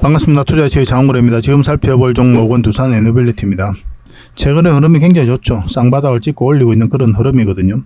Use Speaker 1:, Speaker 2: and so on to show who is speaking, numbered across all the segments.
Speaker 1: 반갑습니다. 투자의 최 장원거래입니다. 지금 살펴볼 종목은 두산 에너빌리티입니다. 최근에 흐름이 굉장히 좋죠. 쌍바닥을 찍고 올리고 있는 그런 흐름이거든요.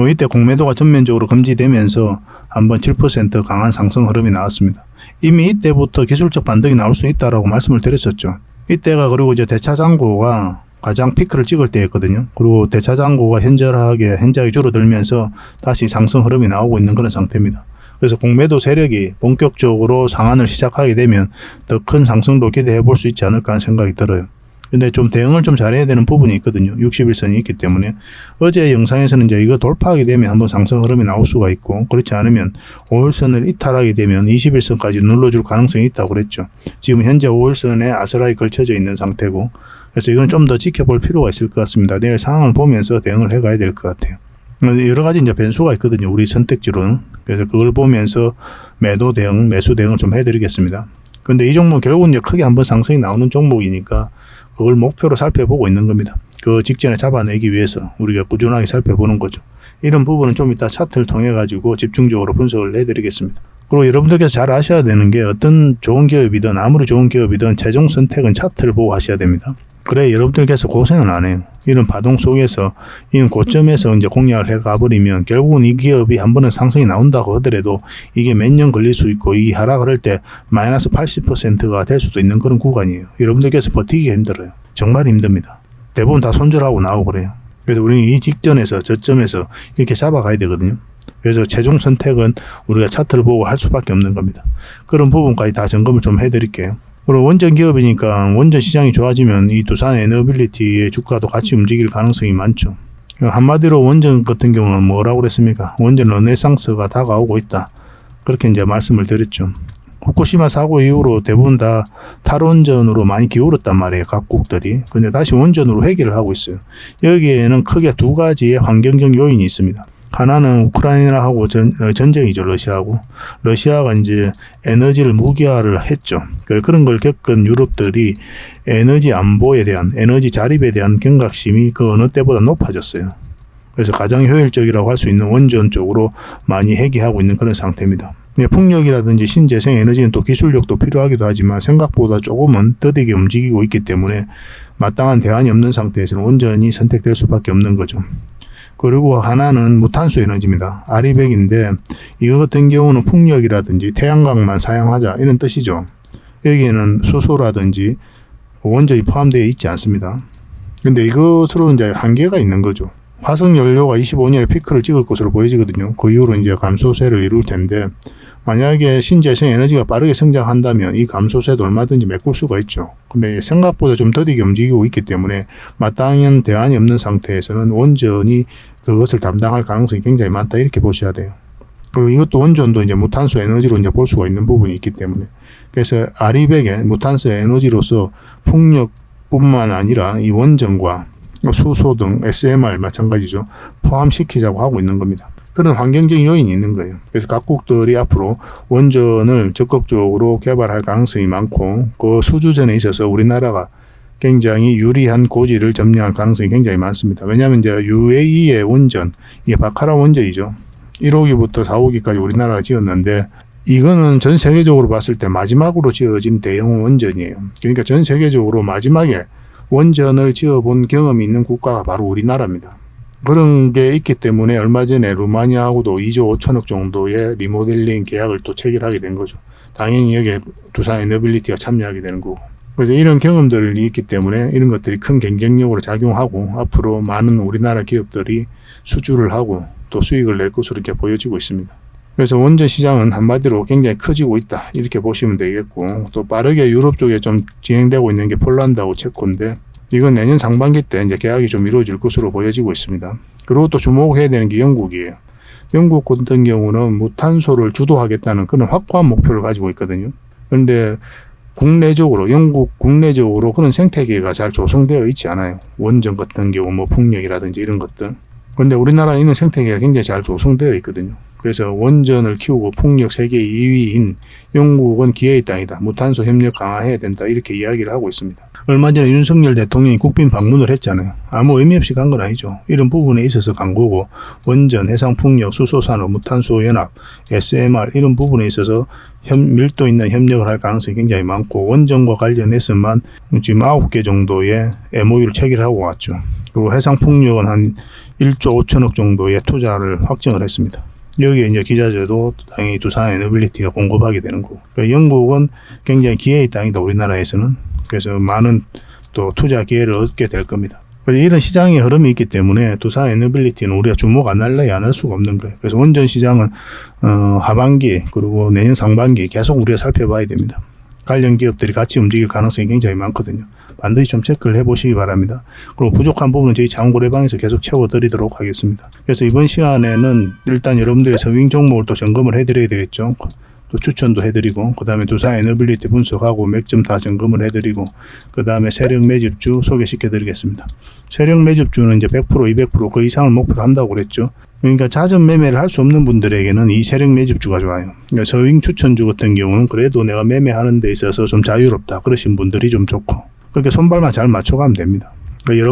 Speaker 1: 이때 공매도가 전면적으로 금지되면서 한번 7% 강한 상승 흐름이 나왔습니다. 이미 이때부터 기술적 반등이 나올 수 있다라고 말씀을 드렸었죠. 이때가 그리고 이제 대차장고가 가장 피크를 찍을 때였거든요. 그리고 대차장고가 현저하게 줄어들면서 다시 상승 흐름이 나오고 있는 그런 상태입니다. 그래서 공매도 세력이 본격적으로 상한을 시작하게 되면 더 큰 상승도 기대해 볼 수 있지 않을까 하는 생각이 들어요. 근데 좀 대응을 좀 잘해야 되는 부분이 있거든요. 60일선이 있기 때문에. 어제 영상에서는 이제 이거 돌파하게 되면 한번 상승 흐름이 나올 수가 있고, 그렇지 않으면 5일선을 이탈하게 되면 21선까지 눌러줄 가능성이 있다고 그랬죠. 지금 현재 5일선에 아스라이 걸쳐져 있는 상태고, 그래서 이건 좀 더 지켜볼 필요가 있을 것 같습니다. 내일 상황을 보면서 대응을 해 가야 될 것 같아요. 여러 가지 이제 변수가 있거든요. 우리 선택지로는. 그래서 그걸 보면서 매도 대응, 매수 대응을 좀 해드리겠습니다. 근데 이 종목은 결국은 이제 크게 한번 상승이 나오는 종목이니까 그걸 목표로 살펴보고 있는 겁니다. 그 직전에 잡아내기 위해서 우리가 꾸준하게 살펴보는 거죠. 이런 부분은 좀 이따 차트를 통해 가지고 집중적으로 분석을 해드리겠습니다. 그리고 여러분들께서 잘 아셔야 되는 게 어떤 좋은 기업이든 아무리 좋은 기업이든 최종 선택은 차트를 보고 하셔야 됩니다. 그래 여러분들께서 고생은 안 해요. 이런 파동 속에서 이런 고점에서 이제 공략을 해 가버리면 결국은 이 기업이 한 번은 상승이 나온다고 하더라도 이게 몇 년 걸릴 수 있고 이 하락을 할 때 마이너스 80%가 될 수도 있는 그런 구간이에요. 여러분들께서 버티기 힘들어요. 정말 힘듭니다. 대부분 다 손절하고 나오고 그래요. 그래서 우리는 이 직전에서 저점에서 이렇게 잡아가야 되거든요. 그래서 최종 선택은 우리가 차트를 보고 할 수밖에 없는 겁니다. 그런 부분까지 다 점검을 좀 해드릴게요. 그리고 원전 기업이니까 원전 시장이 좋아지면 이 두산 에너빌리티의 주가도 같이 움직일 가능성이 많죠. 한마디로 원전 같은 경우는 뭐라고 그랬습니까? 원전 르네상스가 다가오고 있다. 그렇게 이제 말씀을 드렸죠. 후쿠시마 사고 이후로 대부분 다 탈원전으로 많이 기울었단 말이에요. 각국들이. 근데 다시 원전으로 회귀를 하고 있어요. 여기에는 크게 두 가지의 환경적 요인이 있습니다. 하나는 우크라이나하고 전쟁이죠. 러시아하고. 러시아가 이제 에너지를 무기화를 했죠. 그런 걸 겪은 유럽들이 에너지 안보에 대한, 에너지 자립에 대한 경각심이 그 어느 때보다 높아졌어요. 그래서 가장 효율적이라고 할 수 있는 원전 쪽으로 많이 회귀하고 있는 그런 상태입니다. 풍력이라든지 신재생 에너지는 또 기술력도 필요하기도 하지만 생각보다 조금은 더디게 움직이고 있기 때문에 마땅한 대안이 없는 상태에서는 원전이 선택될 수밖에 없는 거죠. 그리고 하나는 무탄소 에너지입니다. 아리백인데 이거 같은 경우는 풍력이라든지 태양광만 사용하자 이런 뜻이죠. 여기에는 수소라든지 원전이 포함되어 있지 않습니다. 근데 이것으로 이제 한계가 있는 거죠. 화석 연료가 25년에 피크를 찍을 것으로 보여지거든요. 그 이후로 이제 감소세를 이룰 텐데 만약에 신재생 에너지가 빠르게 성장한다면 이 감소세도 얼마든지 메꿀 수가 있죠. 근데 생각보다 좀 더디게 움직이고 있기 때문에 마땅한 대안이 없는 상태에서는 원전이 그것을 담당할 가능성이 굉장히 많다 이렇게 보셔야 돼요. 그리고 이것도 원전도 이제 무탄소 에너지로 이제 볼 수가 있는 부분이 있기 때문에 그래서 아리백의 무탄소 에너지로서 풍력뿐만 아니라 이 원전과 수소 등 SMR 마찬가지죠. 포함시키자고 하고 있는 겁니다. 그런 환경적 요인이 있는 거예요. 그래서 각국들이 앞으로 원전을 적극적으로 개발할 가능성이 많고 그 수주전에 있어서 우리나라가 굉장히 유리한 고지를 점령할 가능성이 굉장히 많습니다. 왜냐하면 이제 UAE의 원전, 이게 바카라 원전이죠. 1호기부터 4호기까지 우리나라가 지었는데 이거는 전 세계적으로 봤을 때 마지막으로 지어진 대형 원전이에요. 그러니까 전 세계적으로 마지막에 원전을 지어본 경험이 있는 국가가 바로 우리나라입니다. 그런 게 있기 때문에 얼마 전에 루마니아하고도 2조 5천억 정도의 리모델링 계약을 또 체결하게 된 거죠. 당연히 여기에 두산 에너빌리티가 참여하게 되는 거고. 그래서 이런 경험들이 있기 때문에 이런 것들이 큰 경쟁력으로 작용하고 앞으로 많은 우리나라 기업들이 수주를 하고 또 수익을 낼 것으로 이렇게 보여지고 있습니다. 그래서 원전 시장은 한마디로 굉장히 커지고 있다 이렇게 보시면 되겠고 또 빠르게 유럽 쪽에 좀 진행되고 있는 게 폴란드하고 체코인데 이건 내년 상반기 때 이제 계약이 좀 이루어질 것으로 보여지고 있습니다. 그리고 또 주목해야 되는 게 영국이에요. 영국 같은 경우는 무탄소를 주도하겠다는 그런 확고한 목표를 가지고 있거든요. 그런데 국내적으로 영국 국내적으로 그런 생태계가 잘 조성되어 있지 않아요. 원전 같은 경우 뭐 풍력이라든지 이런 것들. 그런데 우리나라는 이런 생태계가 굉장히 잘 조성되어 있거든요. 그래서 원전을 키우고 풍력 세계 2위인 영국은 기회의 땅이다. 무탄소 협력 강화해야 된다. 이렇게 이야기를 하고 있습니다. 얼마 전에 윤석열 대통령이 국빈 방문을 했잖아요. 아무 의미 없이 간 건 아니죠. 이런 부분에 있어서 간 거고, 원전, 해상풍력, 수소산업, 무탄소연합, SMR 이런 부분에 있어서 밀도 있는 협력을 할 가능성이 굉장히 많고, 원전과 관련해서만 지금 9개 정도의 MOU를 체결하고 왔죠. 그리고 해상풍력은 한 1조 5천억 정도의 투자를 확정을 했습니다. 여기에 이제 기자재도 당연히 두산에너빌리티가 공급하게 되는 거고, 그러니까 영국은 굉장히 기회의 땅이다, 우리나라에서는. 그래서 많은 또 투자 기회를 얻게 될 겁니다. 이런 시장의 흐름이 있기 때문에 두산에너빌리티는 우리가 주목 안 할래 안 할 수가 없는 거예요. 그래서 원전 시장은 하반기 그리고 내년 상반기 계속 우리가 살펴봐야 됩니다. 관련 기업들이 같이 움직일 가능성이 굉장히 많거든요. 반드시 좀 체크를 해보시기 바랍니다. 그리고 부족한 부분은 저희 자원고래방에서 계속 채워드리도록 하겠습니다. 그래서 이번 시간에는 일단 여러분들의 서윙 종목을 또 점검을 해드려야 되겠죠. 또 추천도 해드리고, 그 다음에 두산에너빌리티 분석하고 맥점 다 점검을 해드리고, 그 다음에 세력 매집주 소개시켜드리겠습니다. 세력 매집주는 이제 100%, 200%, 그 이상을 목표로 한다고 그랬죠. 그러니까 잦은 매매를 할 수 없는 분들에게는 이 세력 매집주가 좋아요. 그러니까 서윙 추천주 같은 경우는 그래도 내가 매매하는 데 있어서 좀 자유롭다 그러신 분들이 좀 좋고, 그렇게 손발만 잘 맞춰가면 됩니다. 그러니까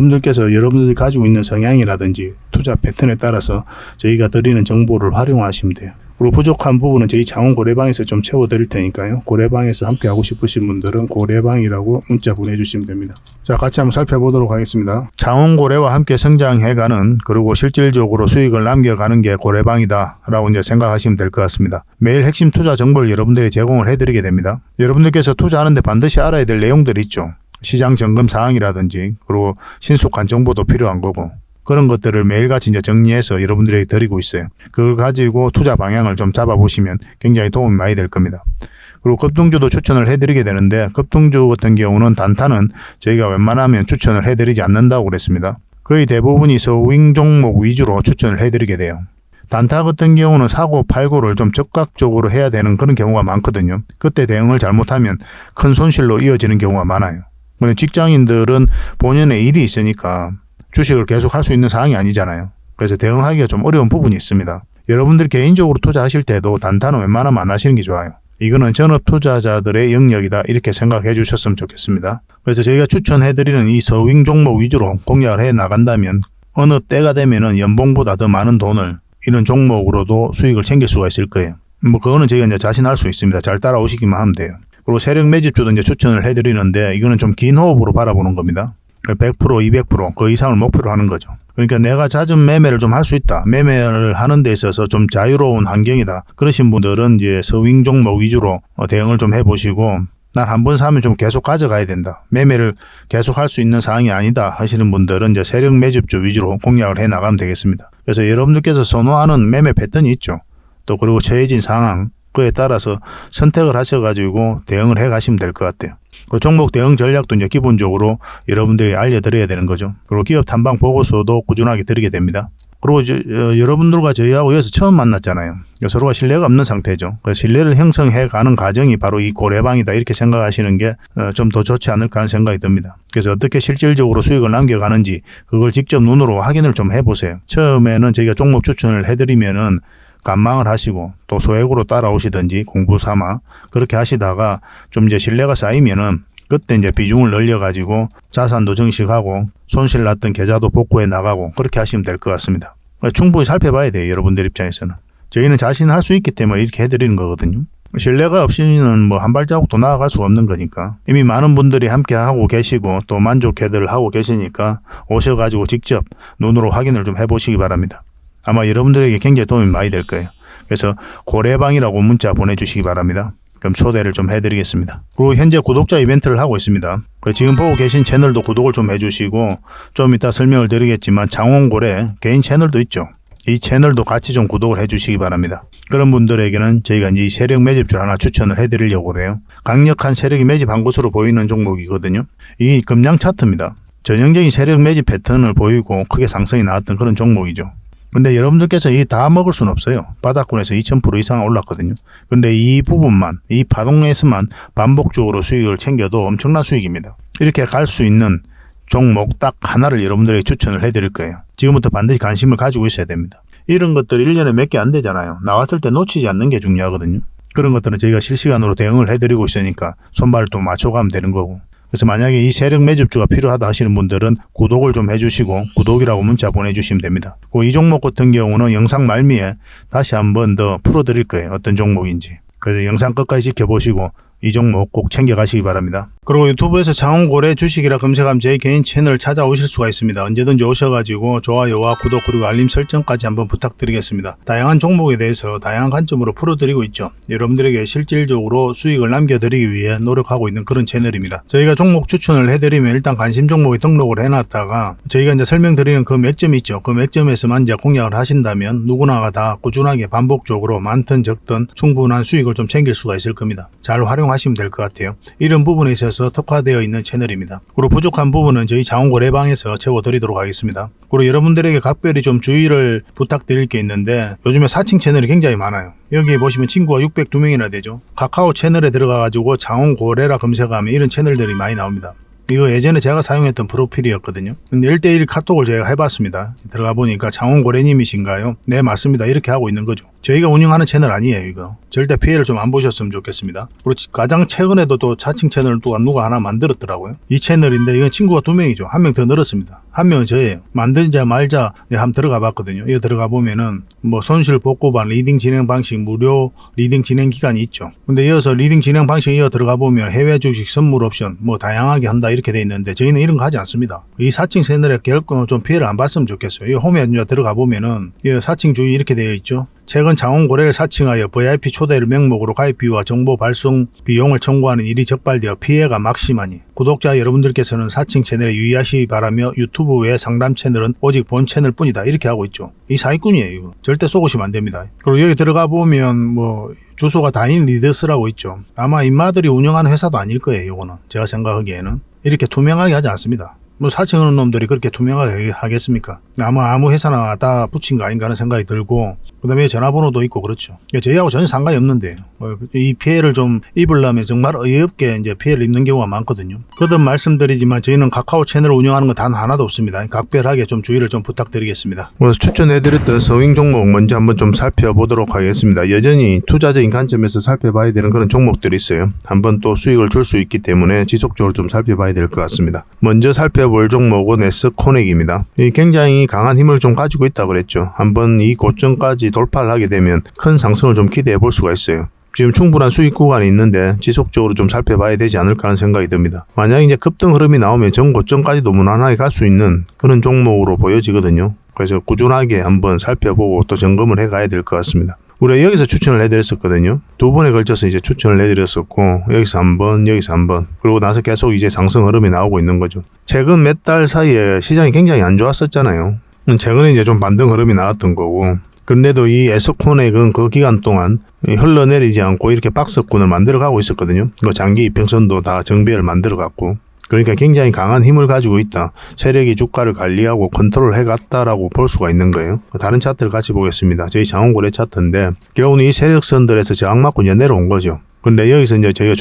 Speaker 1: 여러분들이 가지고 있는 성향이라든지 투자 패턴에 따라서 저희가 드리는 정보를 활용하시면 돼요. 그리고 부족한 부분은 저희 자원고래방에서 좀 채워드릴 테니까요. 고래방에서 함께 하고 싶으신 분들은 고래방이라고 문자 보내주시면 됩니다. 자, 같이 한번 살펴보도록 하겠습니다. 자원고래와 함께 성장해가는, 그리고 실질적으로 수익을 남겨가는 게 고래방이다 라고 이제 생각하시면 될 것 같습니다. 매일 핵심 투자 정보를 여러분들이 제공을 해드리게 됩니다. 여러분들께서 투자하는데 반드시 알아야 될 내용들이 있죠. 시장 점검 사항이라든지, 그리고 신속한 정보도 필요한 거고, 그런 것들을 매일같이 이제 정리해서 여러분들에게 드리고 있어요. 그걸 가지고 투자 방향을 좀 잡아보시면 굉장히 도움이 많이 될 겁니다. 그리고 급등주도 추천을 해드리게 되는데, 급등주 같은 경우는 단타는 저희가 웬만하면 추천을 해드리지 않는다고 그랬습니다. 거의 대부분이 서윙 종목 위주로 추천을 해드리게 돼요. 단타 같은 경우는 사고 팔고를 좀 적극적으로 해야 되는 그런 경우가 많거든요. 그때 대응을 잘못하면 큰 손실로 이어지는 경우가 많아요. 직장인들은 본연의 일이 있으니까 주식을 계속 할 수 있는 상황이 아니잖아요. 그래서 대응하기가 좀 어려운 부분이 있습니다. 여러분들이 개인적으로 투자하실 때도 단타는 웬만하면 안 하시는 게 좋아요. 이거는 전업 투자자들의 영역이다 이렇게 생각해 주셨으면 좋겠습니다. 그래서 저희가 추천해드리는 이 서윙 종목 위주로 공략을 해 나간다면 어느 때가 되면은 연봉보다 더 많은 돈을 이런 종목으로도 수익을 챙길 수가 있을 거예요. 그거는 저희가 이제 자신할 수 있습니다. 잘 따라오시기만 하면 돼요. 그리고 세력 매집주도 이제 추천을 해드리는데, 이거는 좀 긴 호흡으로 바라보는 겁니다. 100%, 200%, 그 이상을 목표로 하는 거죠. 그러니까 내가 잦은 매매를 좀 할 수 있다. 매매를 하는 데 있어서 좀 자유로운 환경이다. 그러신 분들은 이제 서윙 종목 위주로 대응을 좀 해보시고, 난 한 번 사면 좀 계속 가져가야 된다. 매매를 계속 할 수 있는 상황이 아니다 하시는 분들은 이제 세력 매집주 위주로 공략을 해 나가면 되겠습니다. 그래서 여러분들께서 선호하는 매매 패턴이 있죠. 또 그리고 처해진 상황, 그에 따라서 선택을 하셔가지고 대응을 해 가시면 될 것 같아요. 그리고 종목 대응 전략도 이제 기본적으로 여러분들이 알려드려야 되는 거죠. 그리고 기업 탐방 보고서도 꾸준하게 드리게 됩니다. 그리고 여러분들과 저희하고 여기서 처음 만났잖아요. 서로가 신뢰가 없는 상태죠. 그래서 신뢰를 형성해 가는 과정이 바로 이 고래방이다 이렇게 생각하시는 게 좀 더 좋지 않을까 하는 생각이 듭니다. 그래서 어떻게 실질적으로 수익을 남겨가는지 그걸 직접 눈으로 확인을 좀 해보세요. 처음에는 저희가 종목 추천을 해드리면은 관망을 하시고 또 소액으로 따라오시든지 공부 삼아 그렇게 하시다가 좀 이제 신뢰가 쌓이면은 그때 이제 비중을 늘려가지고 자산도 증식하고 손실 났던 계좌도 복구해 나가고 그렇게 하시면 될 것 같습니다. 충분히 살펴봐야 돼요. 여러분들 입장에서는. 저희는 자신할 수 있기 때문에 이렇게 해드리는 거거든요. 신뢰가 없이는 뭐 한 발자국도 나아갈 수가 없는 거니까. 이미 많은 분들이 함께 하고 계시고 또 만족해들 하고 계시니까 오셔가지고 직접 눈으로 확인을 좀 해보시기 바랍니다. 아마 여러분들에게 굉장히 도움이 많이 될 거예요. 그래서 고래방이라고 문자 보내주시기 바랍니다. 그럼 초대를 좀 해드리겠습니다. 그리고 현재 구독자 이벤트를 하고 있습니다. 지금 보고 계신 채널도 구독을 좀 해주시고 좀 이따 설명을 드리겠지만 장원고래 개인 채널도 있죠. 이 채널도 같이 좀 구독을 해주시기 바랍니다. 그런 분들에게는 저희가 이제 세력 매집줄 하나 추천을 해드리려고 그래요. 강력한 세력이 매집한 것으로 보이는 종목이거든요. 이 금량 차트입니다. 전형적인 세력 매집 패턴을 보이고 크게 상승이 나왔던 그런 종목이죠. 근데 여러분들께서 이 다 먹을 수는 없어요. 바닥권에서 2000% 이상 올랐거든요. 근데 이 부분만, 이 파동에서만 반복적으로 수익을 챙겨도 엄청난 수익입니다. 이렇게 갈 수 있는 종목 딱 하나를 여러분들에게 추천을 해드릴 거예요. 지금부터 반드시 관심을 가지고 있어야 됩니다. 이런 것들이 1년에 몇 개 안 되잖아요. 나왔을 때 놓치지 않는 게 중요하거든요. 그런 것들은 저희가 실시간으로 대응을 해드리고 있으니까 손발을 또 맞춰가면 되는 거고. 그래서 만약에 이 세력 매집주가 필요하다 하시는 분들은 구독을 좀 해주시고 구독이라고 문자 보내주시면 됩니다. 이 종목 같은 경우는 영상 말미에 다시 한번 더 풀어드릴 거예요. 어떤 종목인지. 그래서 영상 끝까지 지켜보시고 이 종목 꼭 챙겨가시기 바랍니다. 그리고 유튜브에서 장원고래 주식이라 검색하면 제 개인 채널 찾아오실 수가 있습니다. 언제든지 오셔가지고 좋아요와 구독 그리고 알림 설정까지 한번 부탁드리겠습니다. 다양한 종목에 대해서 다양한 관점으로 풀어드리고 있죠. 여러분들에게 실질적으로 수익을 남겨드리기 위해 노력하고 있는 그런 채널입니다. 저희가 종목 추천을 해드리면 일단 관심 종목에 등록을 해놨다가 저희가 이제 설명드리는 그 맥점이 있죠. 그 맥점에서만 이제 공략을 하신다면 누구나가 다 꾸준하게 반복적으로 많든 적든 충분한 수익을 좀 챙길 수가 있을 겁니다. 잘 활용하시면 될 것 같아요. 이런 부분에 있어서 특화되어 있는 채널입니다. 그리고 부족한 부분은 저희 장원고래방에서 채워드리도록 하겠습니다. 그리고 여러분들에게 각별히 좀 주의를 부탁드릴 게 있는데 요즘에 사칭 채널이 굉장히 많아요. 여기 보시면 친구가 602명이나 되죠. 카카오 채널에 들어가가지고 장원고래라 검색하면 이런 채널들이 많이 나옵니다. 이거 예전에 제가 사용했던 프로필이었거든요. 근데 1대1 카톡을 제가 해봤습니다. 들어가 보니까 장원고래님이신가요? 네, 맞습니다. 이렇게 하고 있는 거죠. 저희가 운영하는 채널 아니에요, 이거. 절대 피해를 좀 안 보셨으면 좋겠습니다. 그리고 가장 최근에도 또 자칭 채널을 또 누가 하나 만들었더라고요. 이 채널인데 이건 친구가 2명이죠. 한 명 더 늘었습니다. 한 명은 저예요. 만들자 말자 한번 들어가 봤거든요. 이거 들어가 보면은 뭐 손실 복구반 리딩 진행 방식 무료 리딩 진행 기간이 있죠. 근데 이어서 리딩 진행 방식 이어 들어가 보면 해외 주식 선물 옵션 뭐 다양하게 한다 이렇게 돼 있는데 저희는 이런 거 하지 않습니다. 이 사칭 채널에 결코 좀 피해를 안 봤으면 좋겠어요. 이 홈에 들어가 보면은 이 사칭 주의 이렇게 되어 있죠. 최근 장원고래를 사칭하여 VIP 초대를 명목으로 가입 비유와 정보 발송 비용을 청구하는 일이 적발되어 피해가 막심하니 구독자 여러분들께서는 사칭 채널에 유의하시기 바라며 유튜브 외 상담 채널은 오직 본 채널 뿐이다 이렇게 하고 있죠. 이 사기꾼이에요. 이거 절대 속으시면 안 됩니다. 그리고 여기 들어가 보면 뭐 주소가 다인 리더스라고 있죠. 아마 인마들이 운영하는 회사도 아닐 거예요. 이거는 제가 생각하기에는 이렇게 투명하게 하지 않습니다. 뭐 사칭하는 놈들이 그렇게 투명하게 하겠습니까? 아마 아무 회사나 다 붙인 거 아닌가 하는 생각이 들고 그 다음에 전화번호도 있고 그렇죠. 저희하고 전혀 상관이 없는데 이 피해를 좀 입으려면 정말 어이없게 이제 피해를 입는 경우가 많거든요. 거듭 말씀드리지만 저희는 카카오 채널을 운영하는 건 단 하나도 없습니다. 각별하게 좀 주의를 좀 부탁드리겠습니다. 추천해드렸던 서윙 종목 먼저 한번 좀 살펴보도록 하겠습니다. 여전히 투자적인 관점에서 살펴봐야 되는 그런 종목들이 있어요. 한번 또 수익을 줄 수 있기 때문에 지속적으로 좀 살펴봐야 될 것 같습니다. 먼저 살펴볼 종목은 S코넥입니다. 굉장히 강한 힘을 좀 가지고 있다고 그랬죠. 한번 이 고점까지 돌파를 하게 되면 큰 상승을 좀 기대해 볼 수가 있어요. 지금 충분한 수익 구간이 있는데 지속적으로 좀 살펴봐야 되지 않을까 하는 생각이 듭니다. 만약 이제 급등 흐름이 나오면 전 고점까지도 무난하게 갈 수 있는 그런 종목으로 보여지거든요. 그래서 꾸준하게 한번 살펴보고 또 점검을 해 가야 될 것 같습니다. 우리가 여기서 추천을 해드렸었거든요. 2번에 걸쳐서 이제 추천을 해드렸었고 여기서 한 번, 여기서 한 번, 그리고 나서 계속 이제 상승 흐름이 나오고 있는 거죠. 최근 몇 달 사이에 시장이 굉장히 안 좋았었잖아요. 최근에 이제 좀 반등 흐름이 나왔던 거고, 그런데도 이 S코넥은 그 기간 동안 흘러내리지 않고 이렇게 박스권을 만들어 가고 있었거든요. 그 장기 이평선도 다 정비를 만들어 갔고, 그러니까 굉장히 강한 힘을 가지고 있다. 세력이 주가를 관리하고 컨트롤 해갔다라고 볼 수가 있는 거예요. 다른 차트를 같이 보겠습니다. 저희 장원고래 차트인데 결국은 이 세력선들에서 저항 맞고 이제 내려온 거죠. 근데 여기서 이제 저희가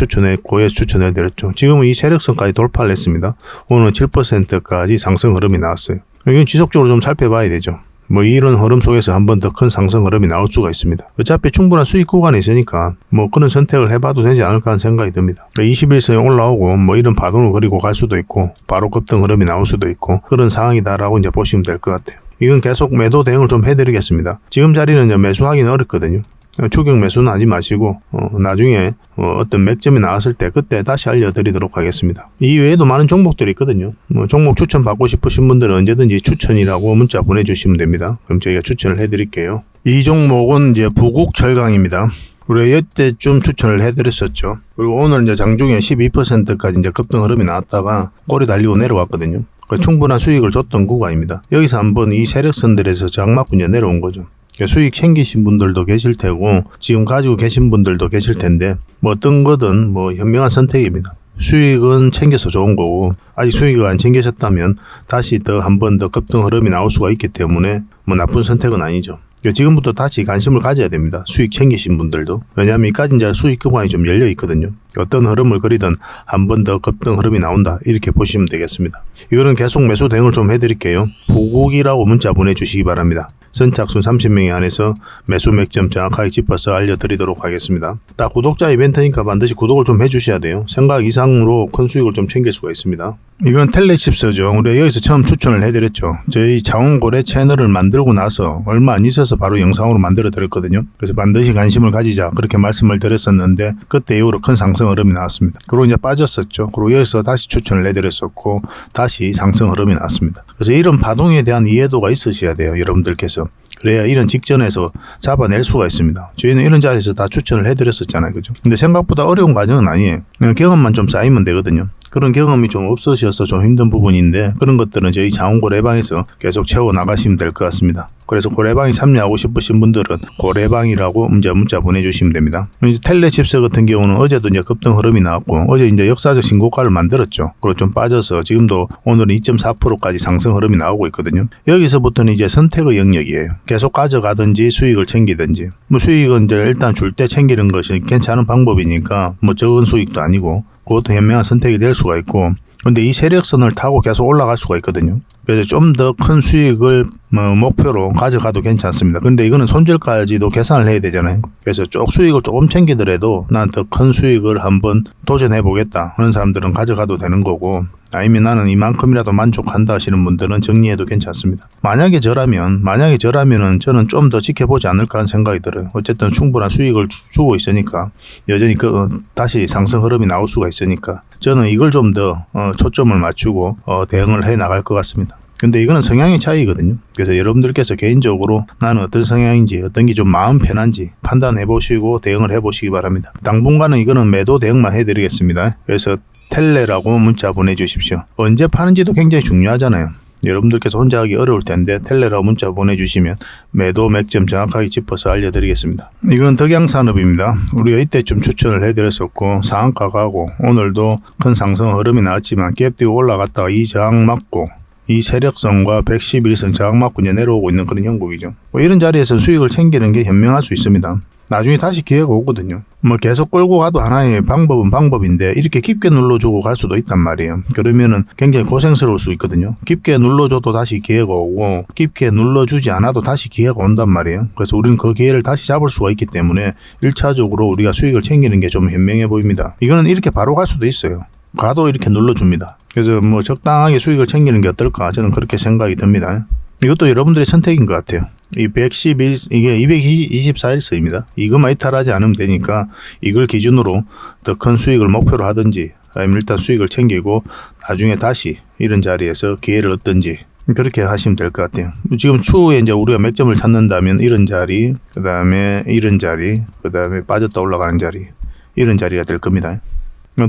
Speaker 1: 추천해드렸죠. 지금은 이 세력선까지 돌파를 했습니다. 오늘은 7%까지 상승 흐름이 나왔어요. 이건 지속적으로 좀 살펴봐야 되죠. 뭐 이런 흐름 속에서 한 번 더 큰 상승 흐름이 나올 수가 있습니다. 어차피 충분한 수익 구간이 있으니까 뭐 그런 선택을 해봐도 되지 않을까 하는 생각이 듭니다. 21선에 올라오고 뭐 이런 파동을 그리고 갈 수도 있고 바로 급등 흐름이 나올 수도 있고 그런 상황이다라고 이제 보시면 될 것 같아요. 이건 계속 매도 대응을 좀 해드리겠습니다. 지금 자리는 이제 매수하기는 어렵거든요. 추격 매수는 하지 마시고 나중에 어떤 맥점이 나왔을 때 그때 다시 알려드리도록 하겠습니다. 이 외에도 많은 종목들이 있거든요. 종목 추천 받고 싶으신 분들은 언제든지 추천이라고 문자 보내주시면 됩니다. 그럼 저희가 추천을 해드릴게요. 이 종목은 이제 부국철강입니다. 우리가 이때쯤 추천을 해드렸었죠. 그리고 오늘 이제 장중에 12%까지 이제 급등 흐름이 나왔다가 꼬리 달리고 내려왔거든요. 충분한 수익을 줬던 구간입니다. 여기서 한번 이 세력선들에서 저항 맞고 이제 내려온 거죠. 수익 챙기신 분들도 계실 테고 지금 가지고 계신 분들도 계실 텐데 뭐 어떤 거든 뭐 현명한 선택입니다. 수익은 챙겨서 좋은 거고 아직 수익을 안 챙기셨다면 다시 더 한 번 더 급등 흐름이 나올 수가 있기 때문에 뭐 나쁜 선택은 아니죠. 지금부터 다시 관심을 가져야 됩니다. 수익 챙기신 분들도. 왜냐하면 이까지 이제 수익 구간이 좀 열려 있거든요. 어떤 흐름을 그리든 한 번 더 급등 흐름이 나온다, 이렇게 보시면 되겠습니다. 이거는 계속 매수 대응을 좀 해드릴게요. 보국이라고 문자 보내주시기 바랍니다. 선착순 30명이 안에서 매수 맥점 정확하게 짚어서 알려드리도록 하겠습니다. 딱 구독자 이벤트니까 반드시 구독을 좀 해주셔야 돼요. 생각 이상으로 큰 수익을 좀 챙길 수가 있습니다. 이건 텔레칩스죠. 우리가 여기서 처음 추천을 해드렸죠. 저희 자원고래 채널을 만들고 나서 얼마 안 있어서 바로 영상으로 만들어 드렸거든요. 그래서 반드시 관심을 가지자, 그렇게 말씀을 드렸었는데 그때 이후로 큰 상승 흐름이 나왔습니다. 그리고 이제 빠졌었죠. 그리고 여기서 다시 추천을 해드렸었고 다시 상승 흐름이 나왔습니다. 그래서 이런 파동에 대한 이해도가 있으셔야 돼요, 여러분들께서. 그래야 이런 직전에서 잡아낼 수가 있습니다. 저희는 이런 자리에서 다 추천을 해드렸었잖아요, 그죠? 근데 생각보다 어려운 과정은 아니에요. 그냥 경험만 좀 쌓이면 되거든요. 그런 경험이 좀 없으셔서 좀 힘든 부분인데 그런 것들은 저희 자원고래방에서 계속 채워 나가시면 될 것 같습니다. 그래서 고래방에 참여하고 싶으신 분들은 고래방이라고 문자 보내주시면 됩니다. 이제 텔레칩스 같은 경우는 어제도 이제 급등 흐름이 나왔고 어제 이제 역사적 신고가를 만들었죠. 그리고 좀 빠져서 지금도 오늘은 2.4%까지 상승 흐름이 나오고 있거든요. 여기서부터는 이제 선택의 영역이에요. 계속 가져가든지 수익을 챙기든지. 뭐 수익은 이제 일단 줄 때 챙기는 것이 괜찮은 방법이니까 뭐 적은 수익도 아니고 그것도 현명한 선택이 될 수가 있고, 근데 이 세력선을 타고 계속 올라갈 수가 있거든요. 그래서 좀 더 큰 수익을 목표로 가져가도 괜찮습니다. 근데 이거는 손절까지도 계산을 해야 되잖아요. 그래서 수익을 조금 챙기더라도 난 더 큰 수익을 한번 도전해 보겠다 하는 사람들은 가져가도 되는 거고, 아니면 나는 이만큼이라도 만족한다 하시는 분들은 정리해도 괜찮습니다. 만약에 저라면은 저는 좀 더 지켜보지 않을까 하는 생각이 들어요. 어쨌든 충분한 수익을 주고 있으니까, 여전히 다시 상승 흐름이 나올 수가 있으니까 저는 이걸 좀 더 초점을 맞추고 대응을 해 나갈 것 같습니다. 근데 이거는 성향의 차이거든요. 그래서 여러분들께서 개인적으로 나는 어떤 성향인지, 어떤 게 좀 마음 편한지 판단해 보시고 대응을 해 보시기 바랍니다. 당분간은 이거는 매도 대응만 해 드리겠습니다. 그래서 텔레라고 문자 보내주십시오. 언제 파는지도 굉장히 중요하잖아요. 여러분들께서 혼자 하기 어려울 텐데 텔레라고 문자 보내주시면 매도 맥점 정확하게 짚어서 알려드리겠습니다. 이건 덕양산업입니다. 우리가 이때쯤 추천을 해드렸었고 상한가 가고 오늘도 큰 상승 흐름이 나왔지만 갭 뛰고 올라갔다가 이 저항 맞고 이 세력선과 111선 저항 맞고 이제 내려오고 있는 그런 형국이죠. 이런 자리에서 수익을 챙기는 게 현명할 수 있습니다. 나중에 다시 기회가 오거든요. 뭐 계속 끌고 가도 하나의 방법은 방법인데 이렇게 깊게 눌러주고 갈 수도 있단 말이에요. 그러면은 굉장히 고생스러울 수 있거든요. 깊게 눌러줘도 다시 기회가 오고 깊게 눌러주지 않아도 다시 기회가 온단 말이에요. 그래서 우리는 그 기회를 다시 잡을 수가 있기 때문에 1차적으로 우리가 수익을 챙기는 게 좀 현명해 보입니다. 이거는 이렇게 바로 갈 수도 있어요. 가도 이렇게 눌러줍니다. 그래서 뭐 적당하게 수익을 챙기는 게 어떨까, 저는 그렇게 생각이 듭니다. 이것도 여러분들의 선택인 것 같아요. 이게 224일선입니다. 이것만 이탈하지 않으면 되니까 이걸 기준으로 더 큰 수익을 목표로 하든지, 아니면 일단 수익을 챙기고 나중에 다시 이런 자리에서 기회를 얻든지 그렇게 하시면 될 것 같아요. 지금 추후에 이제 우리가 맥점을 찾는다면 이런 자리, 그 다음에 이런 자리, 그 다음에 빠졌다 올라가는 자리, 이런 자리가 될 겁니다.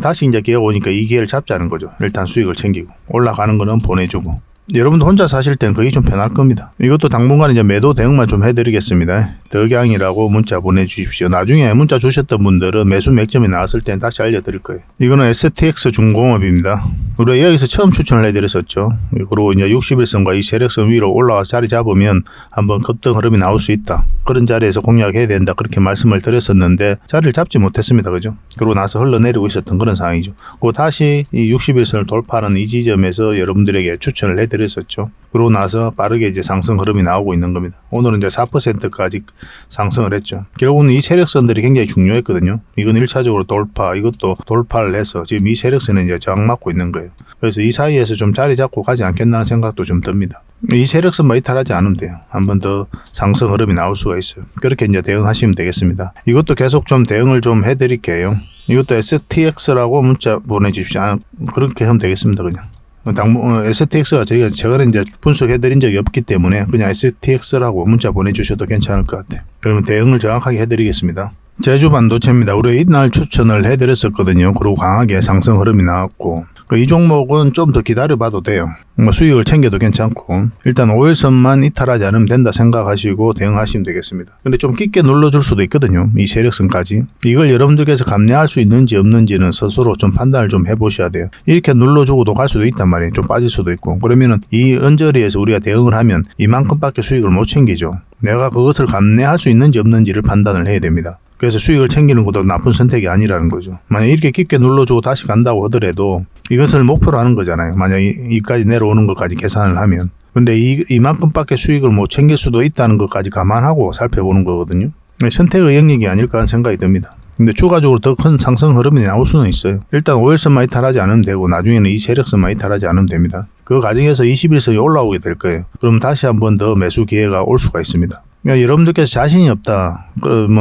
Speaker 1: 다시 이제 기회가 오니까 이 기회를 잡자는 거죠. 일단 수익을 챙기고 올라가는 거는 보내주고. 여러분도 혼자 사실 땐 그게 좀 편할 겁니다. 이것도 당분간 이제 매도 대응만 좀 해드리겠습니다. 덕양이라고 문자 보내주십시오. 나중에 문자 주셨던 분들은 매수 맥점이 나왔을 땐 다시 알려드릴 거예요. 이거는 STX 중공업입니다. 우리가 여기서 처음 추천을 해드렸었죠. 그리고 이제 61선과 이 세력선 위로 올라와서 자리 잡으면 한번 급등 흐름이 나올 수 있다. 그런 자리에서 공략해야 된다. 그렇게 말씀을 드렸었는데 자리를 잡지 못했습니다. 그죠? 그러고 나서 흘러내리고 있었던 그런 상황이죠. 그리고 다시 이 61선을 돌파하는 이 지점에서 여러분들에게 추천을 해드렸었죠. 그러고 나서 빠르게 이제 상승 흐름이 나오고 있는 겁니다. 오늘은 이제 4%까지 상승을 했죠. 결국은 이 세력선들이 굉장히 중요했거든요. 이건 1차적으로 돌파, 이것도 돌파를 해서 지금 이 세력선은 이제 저항 맞고 있는 거예요. 그래서 이 사이에서 좀 자리 잡고 가지 않겠나 하는 생각도 좀 듭니다. 이 세력선만 이탈하지 않으면 돼요. 한 번 더 상승 흐름이 나올 수가 있어요. 그렇게 이제 대응하시면 되겠습니다. 이것도 계속 좀 대응을 좀 해드릴게요. 이것도 STX라고 문자 보내주십시오. 그렇게 하면 되겠습니다. 그냥. STX가 저희가 최근에 이제 분석해드린 적이 없기 때문에 그냥 STX라고 문자 보내주셔도 괜찮을 것 같아요. 그러면 대응을 정확하게 해드리겠습니다. 제주 반도체입니다. 우리 이날 추천을 해드렸었거든요. 그리고 강하게 상승 흐름이 나왔고, 이 종목은 좀 더 기다려봐도 돼요. 수익을 챙겨도 괜찮고, 일단 5일선만 이탈하지 않으면 된다 생각하시고 대응하시면 되겠습니다. 근데 좀 깊게 눌러줄 수도 있거든요. 이 세력선까지. 이걸 여러분들께서 감내할 수 있는지 없는지는 스스로 좀 판단을 좀 해보셔야 돼요. 이렇게 눌러주고도 갈 수도 있단 말이에요. 좀 빠질 수도 있고. 그러면은 이 언저리에서 우리가 대응을 하면 이만큼밖에 수익을 못 챙기죠. 내가 그것을 감내할 수 있는지 없는지를 판단을 해야 됩니다. 그래서 수익을 챙기는 것도 나쁜 선택이 아니라는 거죠. 만약 이렇게 깊게 눌러주고 다시 간다고 하더라도 이것을 목표로 하는 거잖아요. 만약 이까지 내려오는 것까지 계산을 하면. 근데 이만큼밖에 수익을 못 챙길 수도 있다는 것까지 감안하고 살펴보는 거거든요. 선택의 영역이 아닐까 하는 생각이 듭니다. 근데 추가적으로 더 큰 상승 흐름이 나올 수는 있어요. 일단 5일선만 이탈하지 않으면 되고 나중에는 이 세력선만 이탈하지 않으면 됩니다. 그 과정에서 21선이 올라오게 될 거예요. 그럼 다시 한번 더 매수 기회가 올 수가 있습니다. 그러니까 여러분들께서 자신이 없다,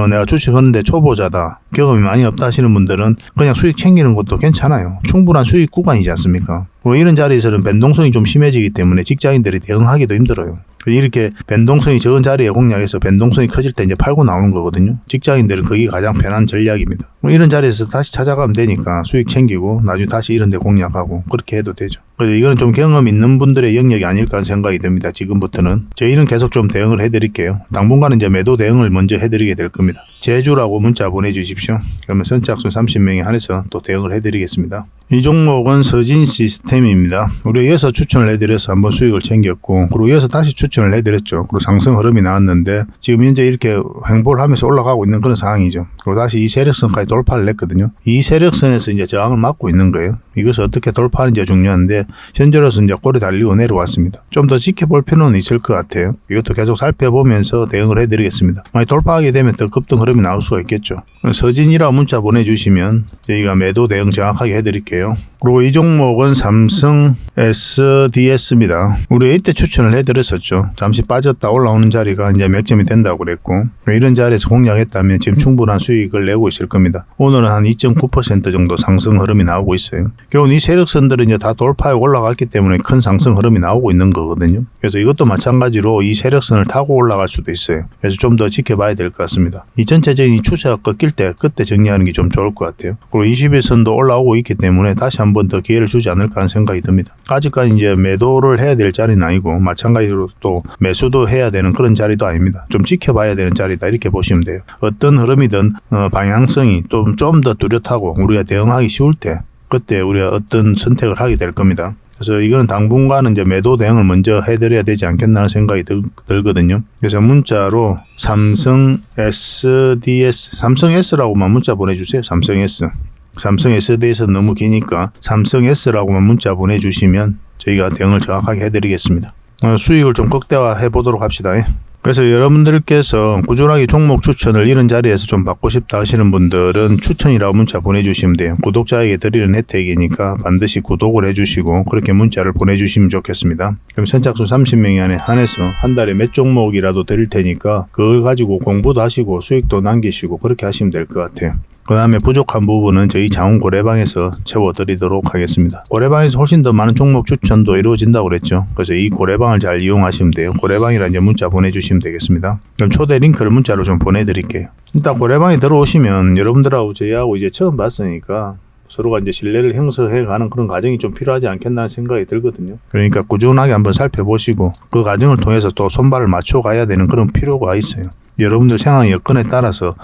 Speaker 1: 내가 주식하는데 초보자다, 경험이 많이 없다 하시는 분들은 그냥 수익 챙기는 것도 괜찮아요. 충분한 수익 구간이지 않습니까? 그리고 이런 자리에서는 변동성이 좀 심해지기 때문에 직장인들이 대응하기도 힘들어요. 이렇게 변동성이 적은 자리에 공략해서 변동성이 커질 때 이제 팔고 나오는 거거든요. 직장인들은 그게 가장 편한 전략입니다. 이런 자리에서 다시 찾아가면 되니까 수익 챙기고 나중에 다시 이런 데 공략하고 그렇게 해도 되죠. 그래서 이거는 좀 경험 있는 분들의 영역이 아닐까 하는 생각이 듭니다. 지금부터는. 저희는 계속 좀 대응을 해드릴게요. 당분간은 이제 매도 대응을 먼저 해드리게 될 겁니다. 제주라고 문자 보내주십시오. 그러면 선착순 30명에 한해서 또 대응을 해드리겠습니다. 이 종목은 서진 시스템입니다. 우리가 이어서 추천을 해드려서 한번 수익을 챙겼고, 그리고 이어서 다시 추천을 해드렸죠. 그리고 상승 흐름이 나왔는데 지금 현재 이렇게 횡보를 하면서 올라가고 있는 그런 상황이죠. 그리고 다시 이 세력선까지 돌파를 했거든요. 이 세력선에서 이제 저항을 막고 있는 거예요. 이것을 어떻게 돌파하는지가 중요한데 현재로서 이제 꼬리 달리고 내려왔습니다. 좀 더 지켜볼 필요는 있을 것 같아요. 이것도 계속 살펴보면서 대응을 해드리겠습니다. 만약 돌파하게 되면 더 급등 흐름이 나올 수가 있겠죠. 서진이라고 문자 보내주시면 저희가 매도 대응 정확하게 해드릴게요. 그리고 이 종목은 삼성 SDS입니다. 우리 이때 추천을 해드렸었죠. 잠시 빠졌다 올라오는 자리가 이제 몇 점이 된다고 그랬고, 이런 자리에서 공략했다면 지금 충분한 수익을 내고 있을 겁니다. 오늘은 한 2.9% 정도 상승 흐름이 나오고 있어요. 결국 이 세력선들은 이제 다 돌파해 올라갔기 때문에 큰 상승 흐름이 나오고 있는 거거든요. 그래서 이것도 마찬가지로 이 세력선을 타고 올라갈 수도 있어요. 그래서 좀 더 지켜봐야 될 것 같습니다. 이 전체적인 추세가 꺾일 때 그때 정리하는 게 좀 좋을 것 같아요. 그리고 21선도 올라오고 있기 때문에 다시 한번 더 기회를 주지 않을까 하는 생각이 듭니다. 아직까지 이제 매도를 해야 될 자리는 아니고 마찬가지로 또 매수도 해야 되는 그런 자리도 아닙니다. 좀 지켜봐야 되는 자리다 이렇게 보시면 돼요. 어떤 흐름이든 방향성이 좀 더 뚜렷하고 우리가 대응하기 쉬울 때 그때 우리가 어떤 선택을 하게 될 겁니다. 그래서 이거는 당분간은 이제 매도 대응을 먼저 해드려야 되지 않겠나 생각이 들거든요. 그래서 문자로 삼성 SDS, 삼성 S라고만 문자 보내주세요. 삼성 S. 삼성 SD에서 너무 기니까 삼성 S라고만 문자 보내주시면 저희가 대응을 정확하게 해드리겠습니다. 수익을 좀 극대화해 보도록 합시다. 그래서 여러분들께서 꾸준하게 종목 추천을 이런 자리에서 좀 받고 싶다 하시는 분들은 추천이라고 문자 보내주시면 돼요. 구독자에게 드리는 혜택이니까 반드시 구독을 해주시고 그렇게 문자를 보내주시면 좋겠습니다. 그럼 선착순 30명이 안에 한해서 한 달에 몇 종목이라도 드릴 테니까 그걸 가지고 공부도 하시고 수익도 남기시고 그렇게 하시면 될 것 같아요. 그 다음에 부족한 부분은 저희 자원 고래방에서 채워드리도록 하겠습니다. 고래방에서 훨씬 더 많은 종목 추천도 이루어진다고 그랬죠. 그래서 이 고래방을 잘 이용하시면 돼요. 고래방이라 이제 문자 보내주시면 되겠습니다. 그럼 초대 링크를 문자로 좀 보내드릴게요. 일단 고래방에 들어오시면 여러분들하고 저희하고 이제 처음 봤으니까 서로가 이제 신뢰를 형성해가는 그런 과정이 좀 필요하지 않겠나 생각이 들거든요. 그러니까 꾸준하게 한번 살펴보시고 그 과정을 통해서 또 손발을 맞춰가야 되는 그런 필요가 있어요. 여러분들 상황 여건에 따라서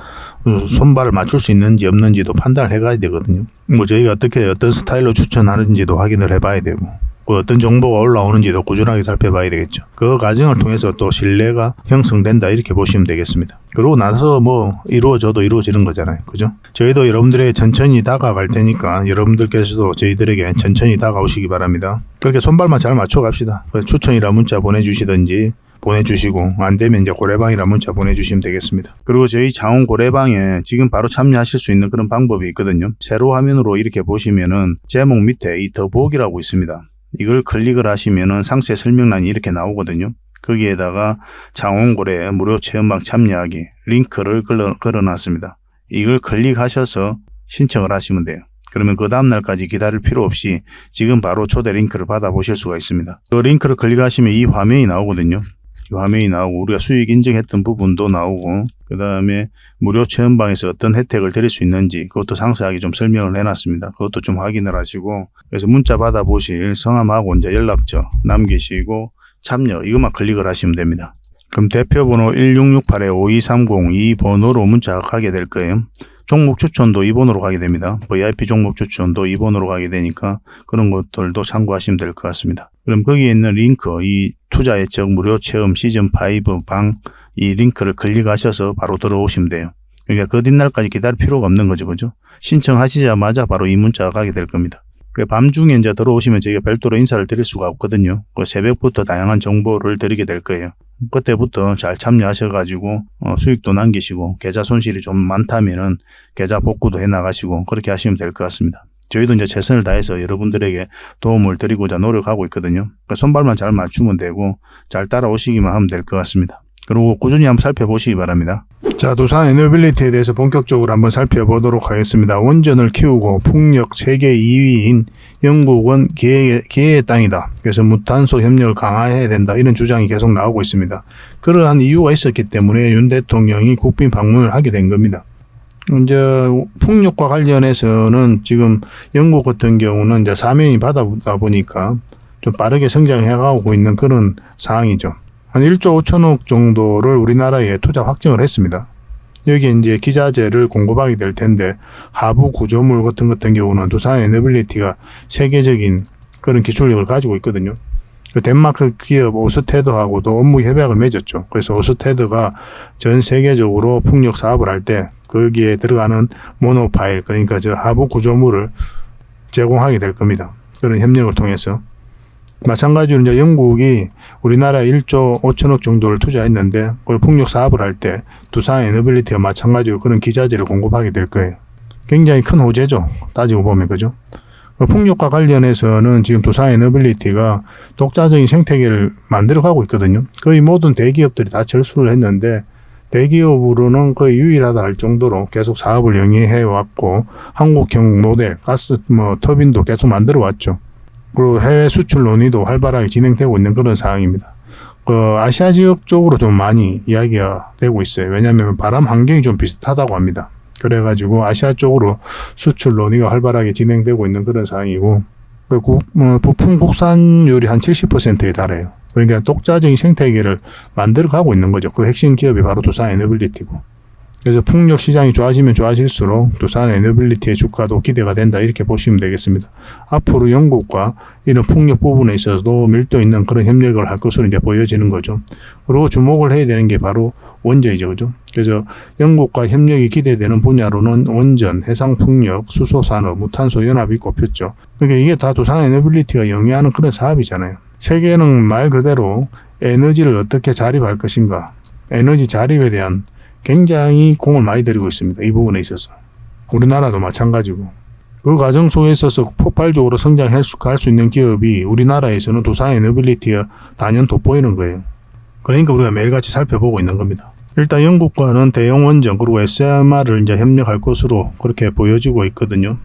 Speaker 1: 손발을 맞출 수 있는지 없는지도 판단을 해가야 되거든요. 저희가 어떤 스타일로 추천하는지도 확인을 해봐야 되고 어떤 정보가 올라오는지도 꾸준하게 살펴봐야 되겠죠. 그 과정을 통해서 또 신뢰가 형성된다 이렇게 보시면 되겠습니다. 그러고 나서 이루어져도 이루어지는 거잖아요. 그죠? 저희도 여러분들에게 천천히 다가갈 테니까 여러분들께서도 저희들에게 천천히 다가오시기 바랍니다. 그렇게 손발만 잘 맞춰 갑시다. 추천이라 문자 보내주시든지 보내주시고 안되면 이제 고래방이라 문자 보내주시면 되겠습니다. 그리고 저희 자원 고래방에 지금 바로 참여하실 수 있는 그런 방법이 있거든요. 세로 화면으로 이렇게 보시면은 제목 밑에 이 더보기라고 있습니다. 이걸 클릭을 하시면은 상세 설명란이 이렇게 나오거든요. 거기에다가 자원고래 무료 체험방 참여하기 링크를 걸어놨습니다. 이걸 클릭하셔서 신청을 하시면 돼요. 그러면 그 다음날까지 기다릴 필요 없이 지금 바로 초대 링크를 받아보실 수가 있습니다. 그 링크를 클릭하시면 이 화면이 나오거든요. 이 화면이 나오고 우리가 수익 인증했던 부분도 나오고 그 다음에 무료 체험방에서 어떤 혜택을 드릴 수 있는지 그것도 상세하게 좀 설명을 해놨습니다. 그것도 좀 확인을 하시고 그래서 문자 받아보실 성함하고 이제 연락처 남기시고 참여 이것만 클릭을 하시면 됩니다. 그럼 대표번호 1668-5230 이 번호로 문자가 가게 될 거예요. 종목 추천도 2번으로 가게 됩니다. VIP 종목 추천도 2번으로 가게 되니까 그런 것들도 참고하시면 될 것 같습니다. 그럼 거기에 있는 링크, 이 투자 예측 무료 체험 시즌5 방 이 링크를 클릭하셔서 바로 들어오시면 돼요. 그러니까 그 뒷날까지 기다릴 필요가 없는 거죠. 그죠? 신청하시자마자 바로 이 문자가 가게 될 겁니다. 밤중에 이제 들어오시면 저희가 별도로 인사를 드릴 수가 없거든요. 새벽부터 다양한 정보를 드리게 될 거예요. 그때부터 잘 참여하셔가지고 수익도 남기시고 계좌 손실이 좀 많다면은 계좌 복구도 해 나가시고 그렇게 하시면 될 것 같습니다. 저희도 이제 최선을 다해서 여러분들에게 도움을 드리고자 노력하고 있거든요. 손발만 잘 맞추면 되고 잘 따라오시기만 하면 될 것 같습니다. 그리고 꾸준히 한번 살펴보시기 바랍니다. 자, 두산 에너빌리티에 대해서 본격적으로 한번 살펴보도록 하겠습니다. 원전을 키우고 풍력 세계 2위인 영국은 기회의 땅이다. 그래서 무탄소 협력을 강화해야 된다. 이런 주장이 계속 나오고 있습니다. 그러한 이유가 있었기 때문에 윤 대통령이 국빈 방문을 하게 된 겁니다. 이제 풍력과 관련해서는 지금 영국 같은 경우는 이제 사면이 받아보다 보니까 좀 빠르게 성장해가고 있는 그런 상황이죠. 한 1조 5천억 정도를 우리나라에 투자 확정을 했습니다. 여기에 이제 기자재를 공급하게 될 텐데 하부 구조물 같은 경우는 두산 에너빌리티가 세계적인 그런 기술력을 가지고 있거든요. 덴마크 기업 오스테드하고도 업무 협약을 맺었죠. 그래서 오스테드가 전 세계적으로 풍력 사업을 할 때 거기에 들어가는 모노파일, 그러니까 저 하부 구조물을 제공하게 될 겁니다. 그런 협력을 통해서. 마찬가지로 이제 영국이 우리나라에 1조 5천억 정도를 투자했는데 그걸 풍력 사업을 할 때 두산 에너빌리티와 마찬가지로 그런 기자재를 공급하게 될 거예요. 굉장히 큰 호재죠. 따지고 보면, 그죠? 풍력과 관련해서는 지금 두산 에너빌리티가 독자적인 생태계를 만들어가고 있거든요. 거의 모든 대기업들이 다 철수를 했는데 대기업으로는 거의 유일하다 할 정도로 계속 사업을 영위해 왔고 한국형 모델 가스 터빈도 계속 만들어 왔죠. 그리고 해외 수출 논의도 활발하게 진행되고 있는 그런 상황입니다. 아시아 지역 쪽으로 좀 많이 이야기가 되고 있어요. 왜냐하면 바람 환경이 좀 비슷하다고 합니다. 그래가지고 아시아 쪽으로 수출 논의가 활발하게 진행되고 있는 그런 상황이고, 부품 국산율이 한 70%에 달해요. 그러니까 독자적인 생태계를 만들어가고 있는 거죠. 그 핵심 기업이 바로 두산 에너빌리티고. 그래서 풍력 시장이 좋아지면 좋아질수록 두산 에너빌리티의 주가도 기대가 된다, 이렇게 보시면 되겠습니다. 앞으로 영국과 이런 풍력 부분에 있어서도 밀도 있는 그런 협력을 할 것으로 이제 보여지는 거죠. 그리고 주목을 해야 되는 게 바로 원전이죠, 그죠? 그래서 영국과 협력이 기대되는 분야로는 원전, 해상풍력, 수소산업, 무탄소 연합이 꼽혔죠. 그러니까 이게 다 두산 에너빌리티가 영위하는 그런 사업이잖아요. 세계는 말 그대로 에너지를 어떻게 자립할 것인가, 에너지 자립에 대한 굉장히 공을 많이 들이고 있습니다. 이 부분에 있어서. 우리나라도 마찬가지고. 그 과정 속에 있어서 폭발적으로 성장할 수 있는 기업이 우리나라에서는 두산 에너빌리티가 단연 돋보이는 거예요. 그러니까 우리가 매일같이 살펴보고 있는 겁니다. 일단 영국과는 대형 원전 그리고 SMR을 이제 협력할 것으로 그렇게 보여지고 있거든요.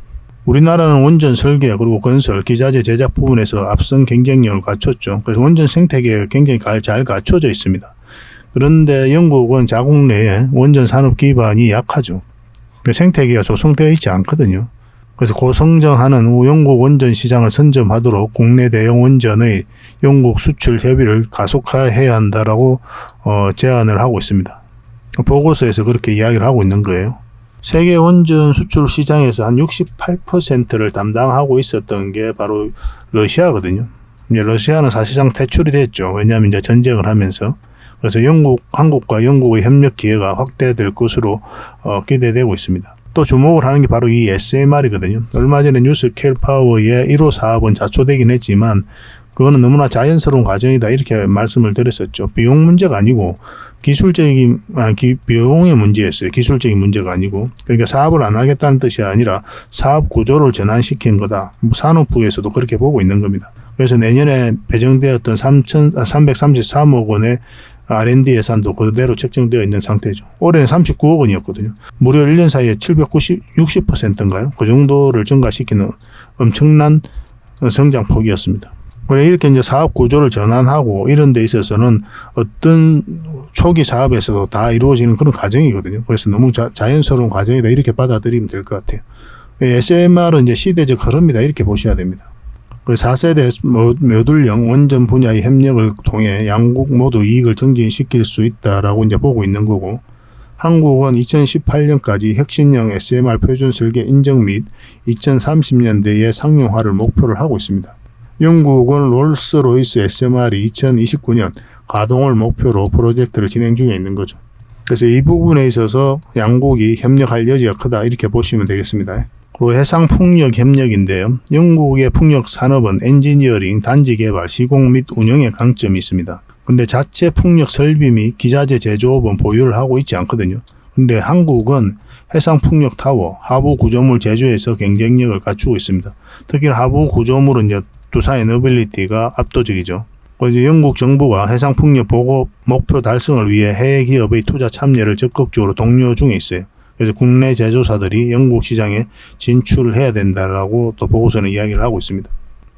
Speaker 1: 우리나라는 원전 설계 그리고 건설, 기자재 제작 부분에서 앞선 경쟁력을 갖췄죠. 그래서 원전 생태계가 굉장히 잘 갖춰져 있습니다. 그런데 영국은 자국 내에 원전 산업 기반이 약하죠. 생태계가 조성되어 있지 않거든요. 그래서 고성장하는 영국 원전 시장을 선점하도록 국내 대형 원전의 영국 수출 협의를 가속화해야 한다라고 제안을 하고 있습니다. 보고서에서 그렇게 이야기를 하고 있는 거예요. 세계 원전 수출 시장에서 한 68%를 담당하고 있었던 게 바로 러시아거든요. 이제 러시아는 사실상 퇴출이 됐죠. 왜냐하면 이제 전쟁을 하면서. 그래서 한국과 영국의 협력 기회가 확대될 것으로 기대되고 있습니다. 또 주목을 하는 게 바로 이 SMR이거든요. 얼마 전에 뉴스케일 파워의 1호 사업은 자초되긴 했지만 그거는 너무나 자연스러운 과정이다, 이렇게 말씀을 드렸었죠. 비용 문제가 아니고 비용의 문제였어요. 기술적인 문제가 아니고. 그러니까 사업을 안 하겠다는 뜻이 아니라 사업 구조를 전환시킨 거다. 산업부에서도 그렇게 보고 있는 겁니다. 그래서 내년에 배정되었던 333억 원의 R&D 예산도 그대로 책정되어 있는 상태죠. 올해는 39억 원이었거든요. 무려 1년 사이에 60%인가요? 그 정도를 증가시키는 엄청난 성장폭이었습니다. 이렇게 이제 사업 구조를 전환하고 이런 데 있어서는 어떤 초기 사업에서도 다 이루어지는 그런 과정이거든요. 그래서 너무 자연스러운 과정이다, 이렇게 받아들이면 될 것 같아요. SMR은 이제 시대적 흐름이다, 이렇게 보셔야 됩니다. 4세대 모듈형 원전 분야의 협력을 통해 양국 모두 이익을 증진시킬 수 있다라고 이제 보고 있는 거고, 한국은 2018년까지 혁신형 SMR 표준 설계 인정 및 2030년대의 상용화를 목표를 하고 있습니다. 영국은 롤스로이스 SMR이 2029년 가동을 목표로 프로젝트를 진행 중에 있는 거죠. 그래서 이 부분에 있어서 양국이 협력할 여지가 크다 이렇게 보시면 되겠습니다. 그리고 해상풍력 협력인데요. 영국의 풍력 산업은 엔지니어링, 단지 개발, 시공 및 운영에 강점이 있습니다. 근데 자체 풍력 설비 및 기자재 제조업은 보유를 하고 있지 않거든요. 근데 한국은 해상풍력 타워, 하부 구조물 제조에서 경쟁력을 갖추고 있습니다. 특히 하부 구조물은 이제 두산 에너빌리티가 압도적이죠. 그래서 영국 정부가 해상풍력 보급 목표 달성을 위해 해외 기업의 투자 참여를 적극적으로 독려 중에 있어요. 그래서 국내 제조사들이 영국 시장에 진출을 해야 된다라고 또 보고서는 이야기를 하고 있습니다.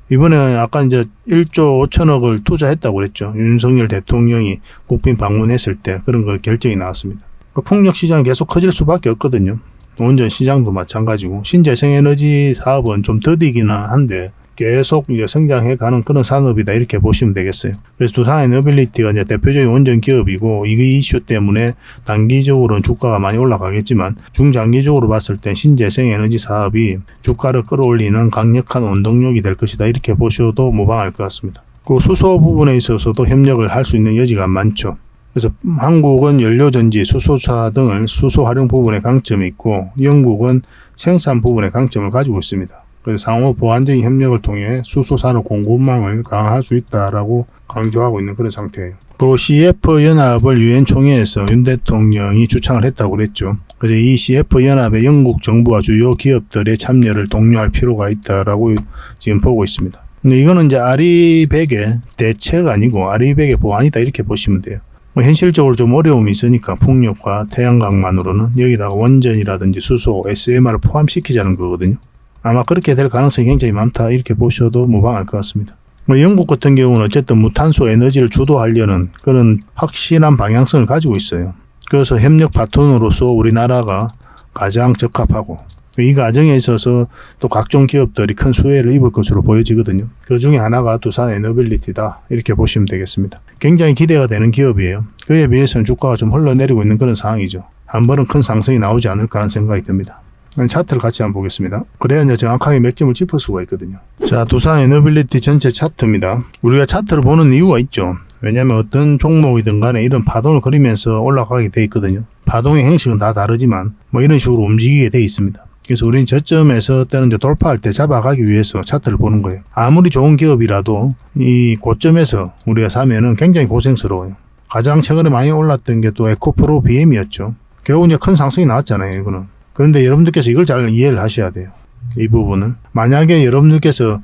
Speaker 1: 이번에 아까 이제 1조 5천억을 투자했다고 그랬죠. 윤석열 대통령이 국빈 방문했을 때 그런 거 결정이 나왔습니다. 풍력 시장이 계속 커질 수밖에 없거든요. 원전 시장도 마찬가지고 신재생에너지 사업은 좀 더디기는 한데 계속 이제 성장해 가는 그런 산업이다 이렇게 보시면 되겠어요. 그래서 두산 에너빌리티가 이제 대표적인 원전 기업이고 이 이슈 때문에 단기적으로는 주가가 많이 올라가겠지만 중장기적으로 봤을 때 신재생 에너지 사업이 주가를 끌어올리는 강력한 원동력이 될 것이다 이렇게 보셔도 무방할 것 같습니다. 그 수소 부분에 있어서도 협력을 할 수 있는 여지가 많죠. 그래서 한국은 연료전지, 수소차 등을 수소 활용 부분에 강점이 있고 영국은 생산 부분에 강점을 가지고 있습니다. 그래서 상호 보완적인 협력을 통해 수소 산업 공급망을 강화할 수 있다라고 강조하고 있는 그런 상태예요. 그리고 CF 연합을 유엔 총회에서 윤 대통령이 주창을 했다고 그랬죠. 그래서 이 CF 연합에 영국 정부와 주요 기업들의 참여를 독려할 필요가 있다라고 지금 보고 있습니다. 근데 이거는 이제 아리백의 대체가 아니고 아리백의 보완이다 이렇게 보시면 돼요. 현실적으로 좀 어려움이 있으니까 풍력과 태양광만으로는 여기다가 원전이라든지 수소, SMR을 포함시키자는 거거든요. 아마 그렇게 될 가능성이 굉장히 많다 이렇게 보셔도 무방할 것 같습니다. 영국 같은 경우는 어쨌든 무탄소 에너지를 주도하려는 그런 확실한 방향성을 가지고 있어요. 그래서 협력 파트너로서 우리나라가 가장 적합하고 이 과정에 있어서 또 각종 기업들이 큰 수혜를 입을 것으로 보여지거든요. 그 중에 하나가 두산 에너빌리티다 이렇게 보시면 되겠습니다. 굉장히 기대가 되는 기업이에요. 그에 비해서는 주가가 좀 흘러내리고 있는 그런 상황이죠. 한 번은 큰 상승이 나오지 않을까 하는 생각이 듭니다. 차트를 같이 한번 보겠습니다. 그래야 이제 정확하게 맥점을 짚을 수가 있거든요. 자, 두산 에너빌리티 전체 차트입니다. 우리가 차트를 보는 이유가 있죠. 왜냐하면 어떤 종목이든 간에 이런 파동을 그리면서 올라가게 돼 있거든요. 파동의 형식은 다 다르지만 뭐 이런 식으로 움직이게 돼 있습니다. 그래서 우리는 저점에서 때는 이제 돌파할 때 잡아가기 위해서 차트를 보는 거예요. 아무리 좋은 기업이라도 이 고점에서 우리가 사면은 굉장히 고생스러워요. 가장 최근에 많이 올랐던 게 또 에코프로 BM이었죠. 결국 이제 큰 상승이 나왔잖아요, 이거는. 그런데 여러분들께서 이걸 잘 이해를 하셔야 돼요. 이 부분은. 만약에 여러분들께서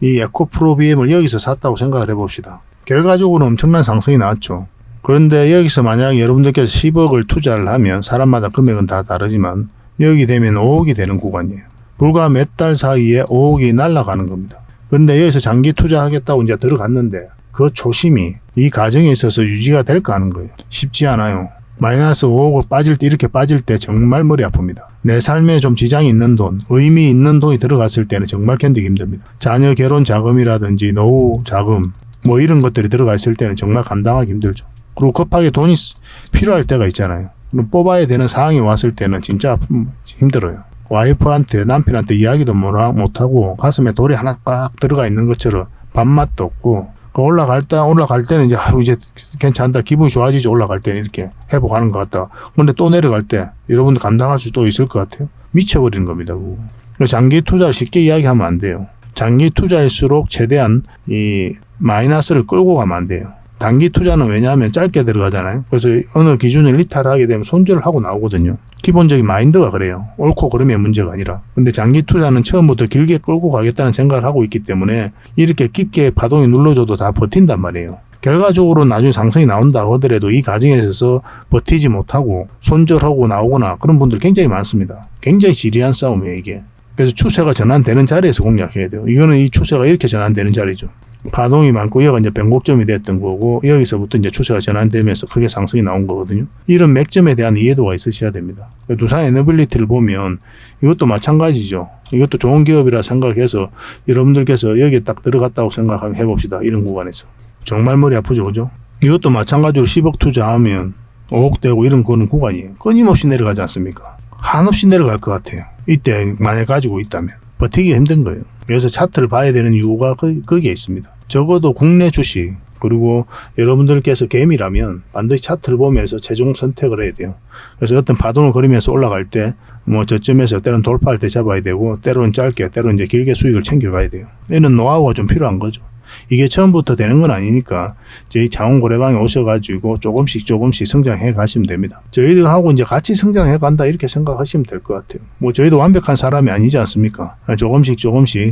Speaker 1: 이 에코프로 BM을 여기서 샀다고 생각을 해봅시다. 결과적으로 엄청난 상승이 나왔죠. 그런데 여기서 만약에 여러분들께서 10억을 투자를 하면 사람마다 금액은 다 다르지만 여기 되면 5억이 되는 구간이에요. 불과 몇 달 사이에 5억이 날아가는 겁니다. 그런데 여기서 장기 투자하겠다고 이제 들어갔는데 그 초심이 이 과정에 있어서 유지가 될까 하는 거예요. 쉽지 않아요. 마이너스 5억을 빠질 때 이렇게 빠질 때 정말 머리 아픕니다. 내 삶에 좀 지장이 있는 돈, 의미 있는 돈이 들어갔을 때는 정말 견디기 힘듭니다. 자녀 결혼 자금이라든지 노후 자금 뭐 이런 것들이 들어가 있을 때는 정말 감당하기 힘들죠. 그리고 급하게 돈이 필요할 때가 있잖아요. 뽑아야 되는 상황이 왔을 때는 진짜 힘들어요. 와이프한테 남편한테 이야기도 못하고 가슴에 돌이 하나 꽉 들어가 있는 것처럼 밥맛도 없고 올라갈 때는 이제 괜찮다 기분이 좋아지지 올라갈 때는 이렇게 회복하는 것 같다. 그런데 또 내려갈 때 여러분들 감당할 수 또 있을 것 같아요. 미쳐버리는 겁니다. 장기 투자를 쉽게 이야기하면 안 돼요. 장기 투자일수록 최대한 이 마이너스를 끌고 가면 안 돼요. 단기 투자는 왜냐하면 짧게 들어가잖아요. 그래서 어느 기준을 이탈하게 되면 손절을 하고 나오거든요. 기본적인 마인드가 그래요. 옳고 그름의 문제가 아니라. 근데 장기 투자는 처음부터 길게 끌고 가겠다는 생각을 하고 있기 때문에 이렇게 깊게 파동이 눌러줘도 다 버틴단 말이에요. 결과적으로 나중에 상승이 나온다 하더라도 이 과정에 있어서 버티지 못하고 손절하고 나오거나 그런 분들 굉장히 많습니다. 굉장히 지리한 싸움이에요, 이게. 그래서 추세가 전환되는 자리에서 공략해야 돼요. 이거는 이 추세가 이렇게 전환되는 자리죠. 파동이 많고 여기가 이제 변곡점이 됐던 거고 여기서부터 이제 추세가 전환되면서 크게 상승이 나온 거거든요. 이런 맥점에 대한 이해도가 있으셔야 됩니다. 두산 에너빌리티를 보면 이것도 마찬가지죠. 이것도 좋은 기업이라 생각해서 여러분들께서 여기에 딱 들어갔다고 생각해 봅시다. 이런 구간에서. 정말 머리 아프죠, 그죠? 이것도 마찬가지로 10억 투자하면 5억 되고 이런 거는 구간이에요. 끊임없이 내려가지 않습니까? 한없이 내려갈 것 같아요. 이때 만약 가지고 있다면. 버티기 힘든 거예요. 그래서 차트를 봐야 되는 이유가 거기에 있습니다. 적어도 국내 주식, 그리고 여러분들께서 개미라면 반드시 차트를 보면서 최종 선택을 해야 돼요. 그래서 어떤 파동을 그리면서 올라갈 때 뭐 저점에서 때로는 돌파할 때 잡아야 되고 때로는 짧게 때로는 이제 길게 수익을 챙겨가야 돼요. 이런 노하우가 좀 필요한 거죠. 이게 처음부터 되는 건 아니니까 저희 자원고래방에 오셔가지고 조금씩 성장해 가시면 됩니다. 저희들하고 이제 같이 성장해 간다 이렇게 생각하시면 될 것 같아요. 뭐 저희도 완벽한 사람이 아니지 않습니까? 조금씩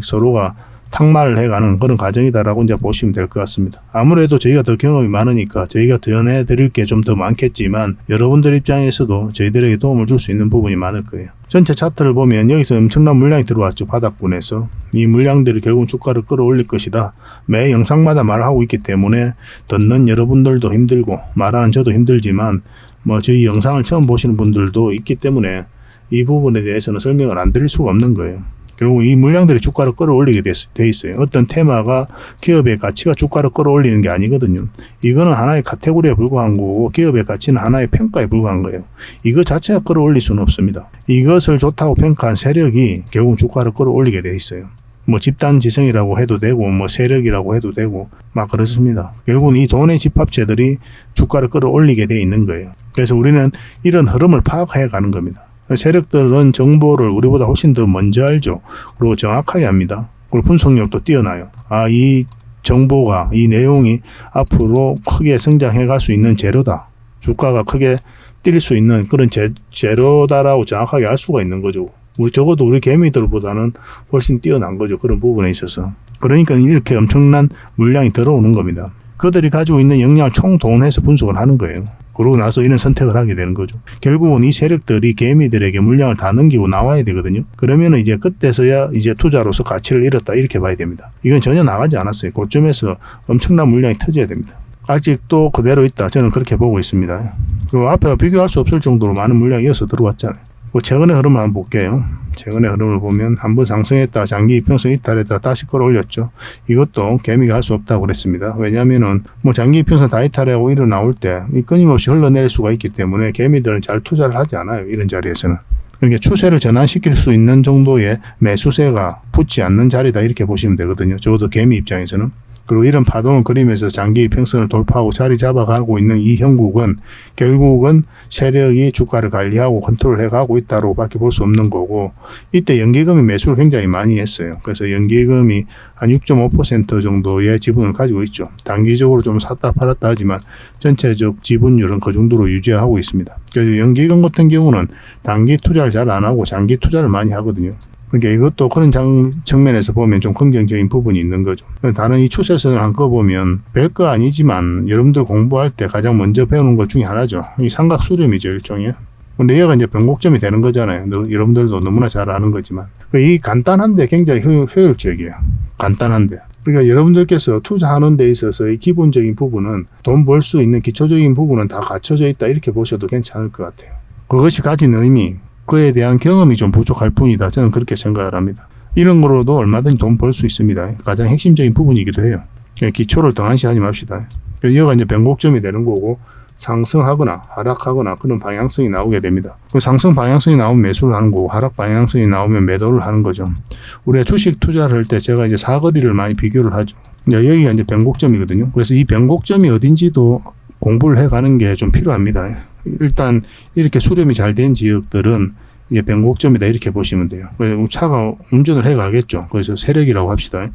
Speaker 1: 서로가 탁말을 해가는 그런 과정이다라고 이제 보시면 될 것 같습니다. 아무래도 저희가 더 경험이 많으니까 저희가 더 전해드릴 게 좀 더 많겠지만 여러분들 입장에서도 저희들에게 도움을 줄 수 있는 부분이 많을 거예요. 전체 차트를 보면 여기서 엄청난 물량이 들어왔죠. 바닥권에서. 이 물량들이 결국 주가를 끌어올릴 것이다. 매 영상마다 말을 하고 있기 때문에 듣는 여러분들도 힘들고 말하는 저도 힘들지만 뭐 저희 영상을 처음 보시는 분들도 있기 때문에 이 부분에 대해서는 설명을 안 드릴 수가 없는 거예요. 결국 이 물량들이 주가를 끌어올리게 돼 있어요. 어떤 테마가 기업의 가치가 주가를 끌어올리는 게 아니거든요. 이거는 하나의 카테고리에 불과한 거고 기업의 가치는 하나의 평가에 불과한 거예요. 이거 자체가 끌어올릴 수는 없습니다. 이것을 좋다고 평가한 세력이 결국 주가를 끌어올리게 돼 있어요. 뭐 집단 지성이라고 해도 되고 뭐 세력이라고 해도 되고 막 그렇습니다. 결국은 이 돈의 집합체들이 주가를 끌어올리게 돼 있는 거예요. 그래서 우리는 이런 흐름을 파악해 가는 겁니다. 세력들은 정보를 우리보다 훨씬 더 먼저 알죠. 그리고 정확하게 합니다. 그리고 분석력도 뛰어나요. 이 정보가, 이 내용이 앞으로 크게 성장해 갈 수 있는 재료다. 주가가 크게 뛸 수 있는 그런 재료다라고 정확하게 알 수가 있는 거죠. 적어도 우리 개미들보다는 훨씬 뛰어난 거죠. 그런 부분에 있어서. 그러니까 이렇게 엄청난 물량이 들어오는 겁니다. 그들이 가지고 있는 역량을 총동원해서 분석을 하는 거예요. 그러고 나서 이런 선택을 하게 되는 거죠. 결국은 이 세력들이 개미들에게 물량을 다 넘기고 나와야 되거든요. 그러면 이제 그때서야 이제 투자로서 가치를 잃었다 이렇게 봐야 됩니다. 이건 전혀 나가지 않았어요. 그쯤에서 엄청난 물량이 터져야 됩니다. 아직도 그대로 있다. 저는 그렇게 보고 있습니다. 그 앞에 비교할 수 없을 정도로 많은 물량이 이어서 들어왔잖아요. 최근의 흐름을 한번 볼게요. 최근의 흐름을 보면 한번 상승했다 장기 이평선 이탈했다 다시 끌어올렸죠. 이것도 개미가 할 수 없다고 그랬습니다. 왜냐하면은 뭐 장기 이평선 다 이탈하고 일어나올 때 끊임없이 흘러내릴 수가 있기 때문에 개미들은 잘 투자를 하지 않아요. 이런 자리에서는. 그러니까 추세를 전환시킬 수 있는 정도의 매수세가 붙지 않는 자리다 이렇게 보시면 되거든요. 적어도 개미 입장에서는. 그리고 이런 파동을 그리면서 장기 이평선을 돌파하고 자리 잡아가고 있는 이 형국은 결국은 세력이 주가를 관리하고 컨트롤해 가고 있다고 밖에 볼 수 없는 거고, 이때 연기금이 매수를 굉장히 많이 했어요. 그래서 연기금이 한 6.5% 정도의 지분을 가지고 있죠. 단기적으로 좀 샀다 팔았다 하지만 전체적 지분율은 그 정도로 유지하고 있습니다. 그래서 연기금 같은 경우는 단기 투자를 잘 안 하고 장기 투자를 많이 하거든요. 그러니까 이것도 그런 측면에서 보면 좀 긍정적인 부분이 있는 거죠. 다른 이 추세선을 한꺼보면 별거 아니지만 여러분들 공부할 때 가장 먼저 배우는 것 중에 하나죠. 이 삼각 수렴이죠, 일종의. 근데 얘가 이제 변곡점이 되는 거잖아요. 여러분들도 너무나 잘 아는 거지만. 이 간단한데 굉장히 효율적이에요. 간단한데. 그러니까 여러분들께서 투자하는 데 있어서 이 기본적인 부분은 돈 벌 수 있는 기초적인 부분은 다 갖춰져 있다 이렇게 보셔도 괜찮을 것 같아요. 그것이 가진 의미, 그에 대한 경험이 좀 부족할 뿐이다. 저는 그렇게 생각을 합니다. 이런 거로도 얼마든지 돈 벌 수 있습니다. 가장 핵심적인 부분이기도 해요. 그냥 기초를 등한시하지 맙시다. 여기가 이제 변곡점이 되는 거고 상승하거나 하락하거나 그런 방향성이 나오게 됩니다. 그 상승 방향성이 나오면 매수를 하는 거고 하락 방향성이 나오면 매도를 하는 거죠. 우리가 주식 투자를 할 때 제가 이제 사거리를 많이 비교를 하죠. 이제 여기가 이제 변곡점이거든요. 그래서 이 변곡점이 어딘지도 공부를 해가는 게 좀 필요합니다. 일단 이렇게 수렴이 잘 된 지역들은 이게 변곡점이다 이렇게 보시면 돼요. 그래서 차가 운전을 해 가겠죠. 그래서 세력이라고 합시다.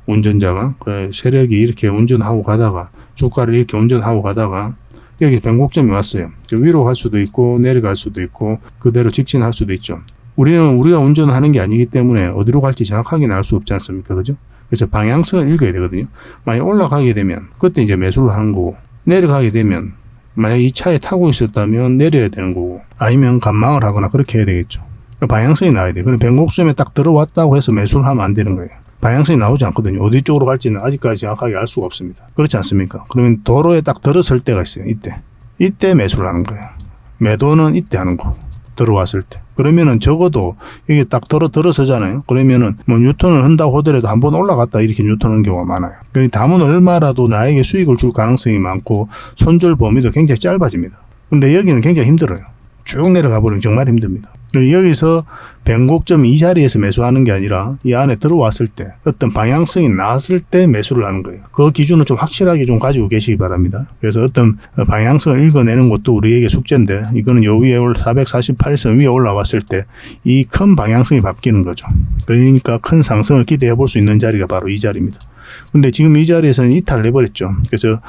Speaker 1: 운전자가 그래 세력이 이렇게 운전하고 가다가 주가를 이렇게 운전하고 가다가 여기 변곡점이 왔어요. 위로 갈 수도 있고 내려갈 수도 있고 그대로 직진할 수도 있죠. 우리가 운전하는 게 아니기 때문에 어디로 갈지 정확하게는 알 수 없지 않습니까? 그죠? 그래서 방향성을 읽어야 되거든요. 만약 올라가게 되면 그때 이제 매수를 하는 거고 내려가게 되면 만약 이 차에 타고 있었다면 내려야 되는 거고 아니면 관망을 하거나 그렇게 해야 되겠죠. 방향성이 나와야 돼요. 그럼 변곡점에 딱 들어왔다고 해서 매수를 하면 안 되는 거예요. 방향성이 나오지 않거든요. 어디 쪽으로 갈지는 아직까지 정확하게 알 수가 없습니다. 그렇지 않습니까? 그러면 도로에 딱 들어설 때가 있어요. 이때 매수를 하는 거예요. 매도는 이때 하는 거고 들어왔을 때. 그러면은 적어도 이게 딱 들어서잖아요. 그러면은 뭐 뉴턴을 한다고 하더라도 한번 올라갔다 이렇게 뉴턴한 경우가 많아요. 그러니까 담은 얼마라도 나에게 수익을 줄 가능성이 많고 손절 범위도 굉장히 짧아집니다. 근데 여기는 굉장히 힘들어요. 쭉 내려가 버리면 정말 힘듭니다. 여기서 변곡점 이 자리에서 매수하는 게 아니라 이 안에 들어왔을 때 어떤 방향성이 나왔을 때 매수를 하는 거예요. 그 기준을 좀 확실하게 좀 가지고 계시기 바랍니다. 그래서 어떤 방향성을 읽어내는 것도 우리에게 숙제인데, 이거는 요 위에 448선 위에 올라왔을 때 이 큰 방향성이 바뀌는 거죠. 그러니까 큰 상승을 기대해 볼 수 있는 자리가 바로 이 자리입니다. 근데 지금 이 자리에서는 이탈을 해버렸죠. 그래서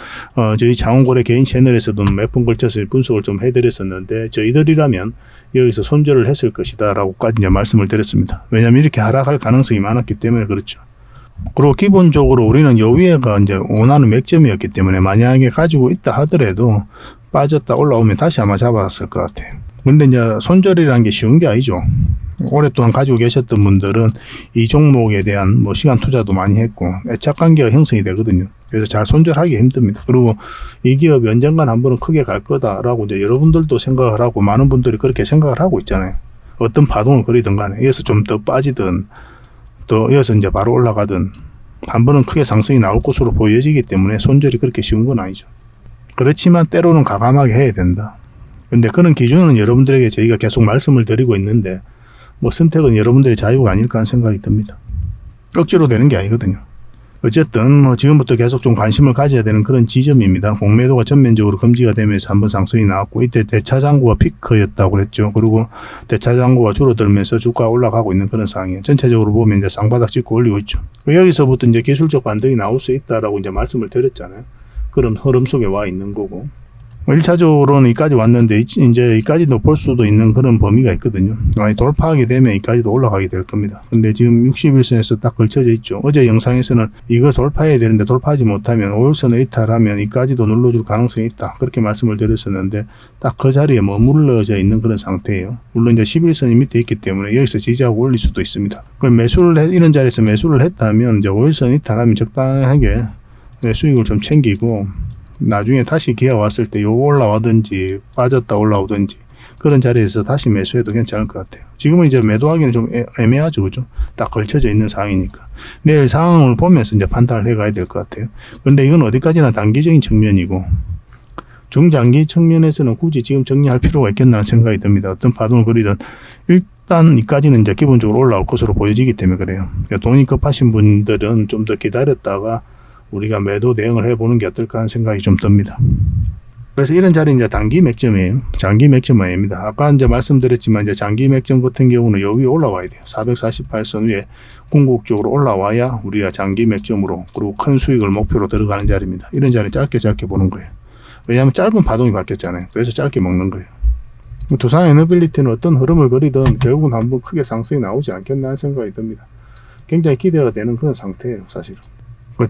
Speaker 1: 저희 장원고래 개인 채널에서도 몇 번 걸쳐서 분석을 좀 해드렸었는데, 저희들이라면 여기서 손절을 했을 것이다 라고까지 이제 말씀을 드렸습니다. 왜냐하면 이렇게 하락할 가능성이 많았기 때문에 그렇죠. 그리고 기본적으로 우리는 요 위에가 이제 원하는 맥점이었기 때문에 만약에 가지고 있다 하더라도 빠졌다 올라오면 다시 아마 잡았을 것 같아요. 근데 이제 손절이라는 게 쉬운 게 아니죠. 오랫동안 가지고 계셨던 분들은 이 종목에 대한 시간 투자도 많이 했고 애착 관계가 형성이 되거든요. 그래서 잘 손절하기 힘듭니다. 그리고 이 기업이 언젠간 한 번은 크게 갈 거다라고 이제 여러분들도 생각을 하고 많은 분들이 그렇게 생각을 하고 있잖아요. 어떤 파동을 그리든 간에 이어서 좀 더 빠지든 또 이어서 이제 바로 올라가든 한 번은 크게 상승이 나올 것으로 보여지기 때문에 손절이 그렇게 쉬운 건 아니죠. 그렇지만 때로는 과감하게 해야 된다. 근데 그런 기준은 여러분들에게 저희가 계속 말씀을 드리고 있는데 선택은 여러분들의 자유가 아닐까 하는 생각이 듭니다. 억지로 되는 게 아니거든요. 어쨌든 지금부터 계속 좀 관심을 가져야 되는 그런 지점입니다. 공매도가 전면적으로 금지가 되면서 한번 상승이 나왔고, 이때 대차장고가 피크였다고 그랬죠. 그리고 대차장고가 줄어들면서 주가가 올라가고 있는 그런 상황이에요. 전체적으로 보면 이제 쌍바닥 찍고 올리고 있죠. 여기서부터 이제 기술적 반등이 나올 수 있다라고 이제 말씀을 드렸잖아요. 그런 흐름 속에 와 있는 거고. 1차적으로는 이까지 왔는데 이제 이까지도 볼 수도 있는 그런 범위가 있거든요. 돌파하게 되면 이까지도 올라가게 될 겁니다. 근데 지금 61선에서 딱 걸쳐져 있죠. 어제 영상에서는 이거 돌파해야 되는데 돌파하지 못하면 5일선을 이탈하면 이까지도 눌러줄 가능성이 있다. 그렇게 말씀을 드렸었는데 딱 그 자리에 머물러져 있는 그런 상태예요. 물론 이제 11선이 밑에 있기 때문에 여기서 지지하고 올릴 수도 있습니다. 그럼 이런 자리에서 매수를 했다면 이제 5일선 이탈하면 적당하게 수익을 좀 챙기고 나중에 다시 기회가 왔을 때 요거 올라오든지 빠졌다 올라오든지 그런 자리에서 다시 매수해도 괜찮을 것 같아요. 지금은 이제 매도하기는 좀 애매하죠. 그죠? 딱 걸쳐져 있는 상황이니까. 내일 상황을 보면서 이제 판단을 해 가야 될 것 같아요. 근데 이건 어디까지나 단기적인 측면이고 중장기 측면에서는 굳이 지금 정리할 필요가 있겠나 생각이 듭니다. 어떤 파동을 그리든 일단 이까지는 이제 기본적으로 올라올 것으로 보여지기 때문에 그래요. 돈이 급하신 분들은 좀 더 기다렸다가 우리가 매도 대응을 해보는 게 어떨까 하는 생각이 좀 듭니다. 그래서 이런 자리는 이제 단기 맥점이에요. 장기 맥점은 아닙니다. 아까 이제 말씀드렸지만 이제 장기 맥점 같은 경우는 여기 올라와야 돼요. 448선 위에 궁극적으로 올라와야 우리가 장기 맥점으로 그리고 큰 수익을 목표로 들어가는 자리입니다. 이런 자리 짧게 보는 거예요. 왜냐하면 짧은 파동이 바뀌었잖아요. 그래서 짧게 먹는 거예요. 두산 에너빌리티는 어떤 흐름을 그리든 결국은 한번 크게 상승이 나오지 않겠나 하는 생각이 듭니다. 굉장히 기대가 되는 그런 상태예요, 사실은.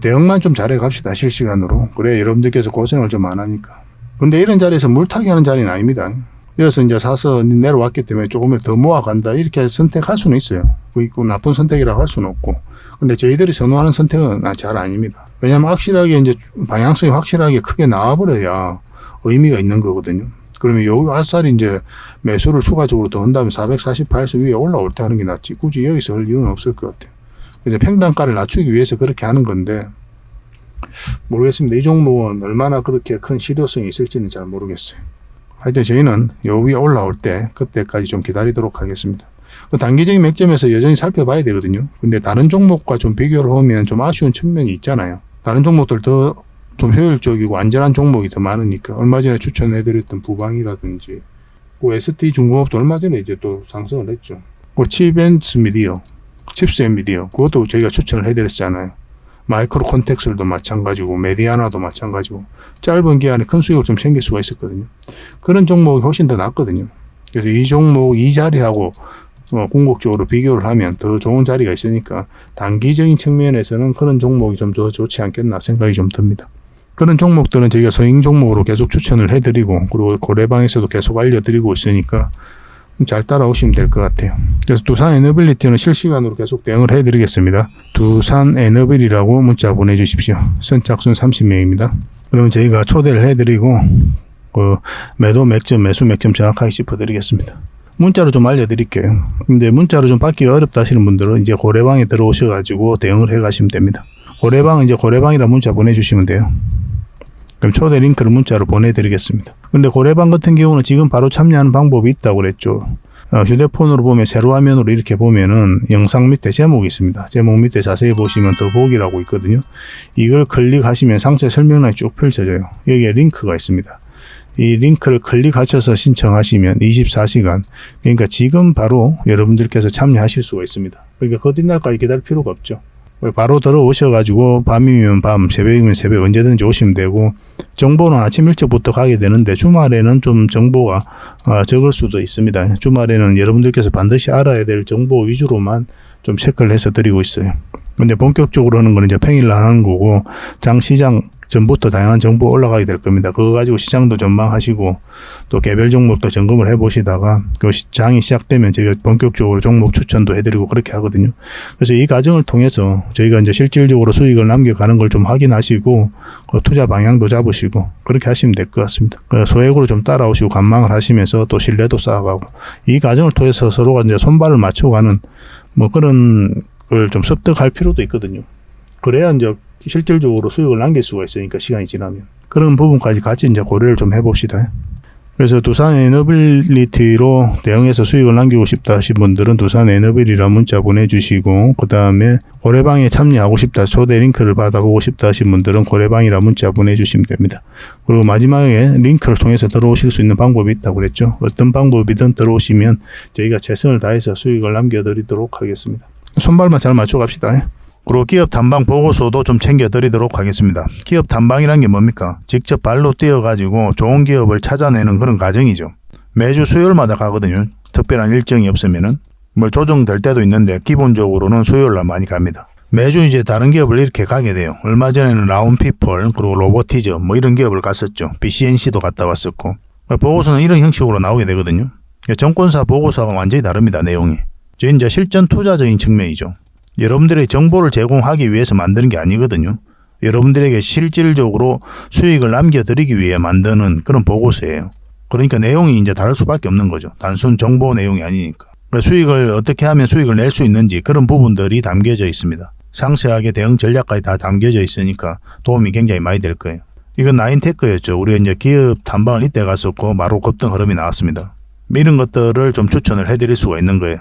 Speaker 1: 대응만 좀 잘해 갑시다, 실시간으로. 그래, 여러분들께서 고생을 좀 안 하니까. 근데 이런 자리에서 물타기 하는 자리는 아닙니다. 여기서 이제 사서 내려왔기 때문에 조금 더 모아간다, 이렇게 선택할 수는 있어요. 그 나쁜 선택이라고 할 수는 없고. 근데 저희들이 선호하는 선택은 잘 아닙니다. 왜냐하면 확실하게 이제 방향성이 확실하게 크게 나와버려야 의미가 있는 거거든요. 그러면 여기 아싸리 이제 매수를 추가적으로 더 한다면 448선 위에 올라올 때 하는 게 낫지. 굳이 여기서 할 이유는 없을 것 같아요. 이제 평단가를 낮추기 위해서 그렇게 하는 건데 모르겠습니다. 이 종목은 얼마나 그렇게 큰 실효성이 있을지는 잘 모르겠어요. 하여튼 저희는 요 위에 올라올 때 그때까지 좀 기다리도록 하겠습니다. 그 단기적인 맥점에서 여전히 살펴봐야 되거든요. 근데 다른 종목과 좀 비교를 하면 좀 아쉬운 측면이 있잖아요. 다른 종목들 더 좀 효율적이고 안전한 종목이 더 많으니까. 얼마 전에 추천해드렸던 부방이라든지 그 ST중공업도 얼마 전에 이제 또 상승을 했죠. 그 칩스 미디어 그것도 저희가 추천을 해드렸잖아요. 마이크로 콘텍스도 마찬가지고 메디아나도 마찬가지고 짧은 기간에 큰 수익을 좀 챙길 수가 있었거든요. 그런 종목이 훨씬 더 낫거든요. 그래서 이 종목 이 자리하고 궁극적으로 비교를 하면 더 좋은 자리가 있으니까 단기적인 측면에서는 그런 종목이 좀 더 좋지 않겠나 생각이 좀 듭니다. 그런 종목들은 저희가 서행 종목으로 계속 추천을 해드리고 그리고 고래방에서도 계속 알려드리고 있으니까 잘 따라오시면 될 것 같아요. 그래서 두산 에너빌리티는 실시간으로 계속 대응을 해드리겠습니다. 두산 에너빌이라고 문자 보내주십시오. 선착순 30명입니다. 그러면 저희가 초대를 해드리고 그 매도 맥점, 매수 맥점 정확하게 짚어드리겠습니다. 문자로 좀 알려드릴게요. 근데 문자로 좀 받기가 어렵다 하시는 분들은 이제 고래방에 들어오셔가지고 대응을 해가시면 됩니다. 고래방은 이제 고래방이라 문자 보내주시면 돼요. 그럼 초대 링크를 문자로 보내드리겠습니다. 근데 고래방 같은 경우는 지금 바로 참여하는 방법이 있다고 그랬죠. 휴대폰으로 보면 세로 화면으로 이렇게 보면은 영상 밑에 제목이 있습니다. 제목 밑에 자세히 보시면 더보기라고 있거든요. 이걸 클릭하시면 상세 설명란이 쭉 펼쳐져요. 여기에 링크가 있습니다. 이 링크를 클릭하셔서 신청하시면 24시간, 그러니까 지금 바로 여러분들께서 참여하실 수가 있습니다. 그러니까 거짓날까지 기다릴 필요가 없죠. 바로 들어오셔가지고 밤이면 밤, 새벽이면 새벽 언제든지 오시면 되고, 정보는 아침 일찍부터 가게 되는데 주말에는 좀 정보가 적을 수도 있습니다. 주말에는 여러분들께서 반드시 알아야 될 정보 위주로만 좀 체크를 해서 드리고 있어요. 근데 본격적으로 하는 거는 이제 평일날 하는 거고, 장시장 전부터 다양한 정보 올라가게 될 겁니다. 그거 가지고 시장도 전망하시고 또 개별 종목도 점검을 해보시다가 그 장이 시작되면 저희가 본격적으로 종목 추천도 해드리고 그렇게 하거든요. 그래서 이 과정을 통해서 저희가 이제 실질적으로 수익을 남겨가는 걸 좀 확인하시고 투자 방향도 잡으시고 그렇게 하시면 될 것 같습니다. 소액으로 좀 따라오시고 관망을 하시면서 또 신뢰도 쌓아가고 이 과정을 통해서 서로가 이제 손발을 맞춰가는 뭐 그런 걸 좀 습득할 필요도 있거든요. 그래야 이제 실질적으로 수익을 남길 수가 있으니까 시간이 지나면 그런 부분까지 같이 이제 고려를 좀 해봅시다. 그래서 두산 에너빌리티로 대응해서 수익을 남기고 싶다 하신 분들은 두산 에너빌이라 문자 보내주시고, 그 다음에 고래방에 참여하고 싶다, 초대 링크를 받아보고 싶다 하신 분들은 고래방이라 문자 보내주시면 됩니다. 그리고 마지막에 링크를 통해서 들어오실 수 있는 방법이 있다고 그랬죠. 어떤 방법이든 들어오시면 저희가 최선을 다해서 수익을 남겨드리도록 하겠습니다. 손발만 잘 맞춰 갑시다. 그리고 기업 탐방 보고서도 좀 챙겨드리도록 하겠습니다. 기업 탐방이란 게 뭡니까? 직접 발로 뛰어가지고 좋은 기업을 찾아내는 그런 과정이죠. 매주 수요일마다 가거든요. 특별한 일정이 없으면은. 뭐 조정될 때도 있는데 기본적으로는 수요일날 많이 갑니다. 매주 이제 다른 기업을 이렇게 가게 돼요. 얼마 전에는 라운피플, 그리고 로보티저 뭐 이런 기업을 갔었죠. BCNC도 갔다 왔었고. 보고서는 이런 형식으로 나오게 되거든요. 정권사 보고서가 완전히 다릅니다. 내용이. 이제 실전 투자적인 측면이죠. 여러분들의 정보를 제공하기 위해서 만드는 게 아니거든요. 여러분들에게 실질적으로 수익을 남겨드리기 위해 만드는 그런 보고서예요. 그러니까 내용이 이제 다를 수밖에 없는 거죠. 단순 정보 내용이 아니니까. 수익을 어떻게 하면 수익을 낼 수 있는지 그런 부분들이 담겨져 있습니다. 상세하게 대응 전략까지 다 담겨져 있으니까 도움이 굉장히 많이 될 거예요. 이건 나인테크였죠. 우리가 이제 기업 탐방을 이때 갔었고 바로 급등 흐름이 나왔습니다. 이런 것들을 좀 추천을 해드릴 수가 있는 거예요.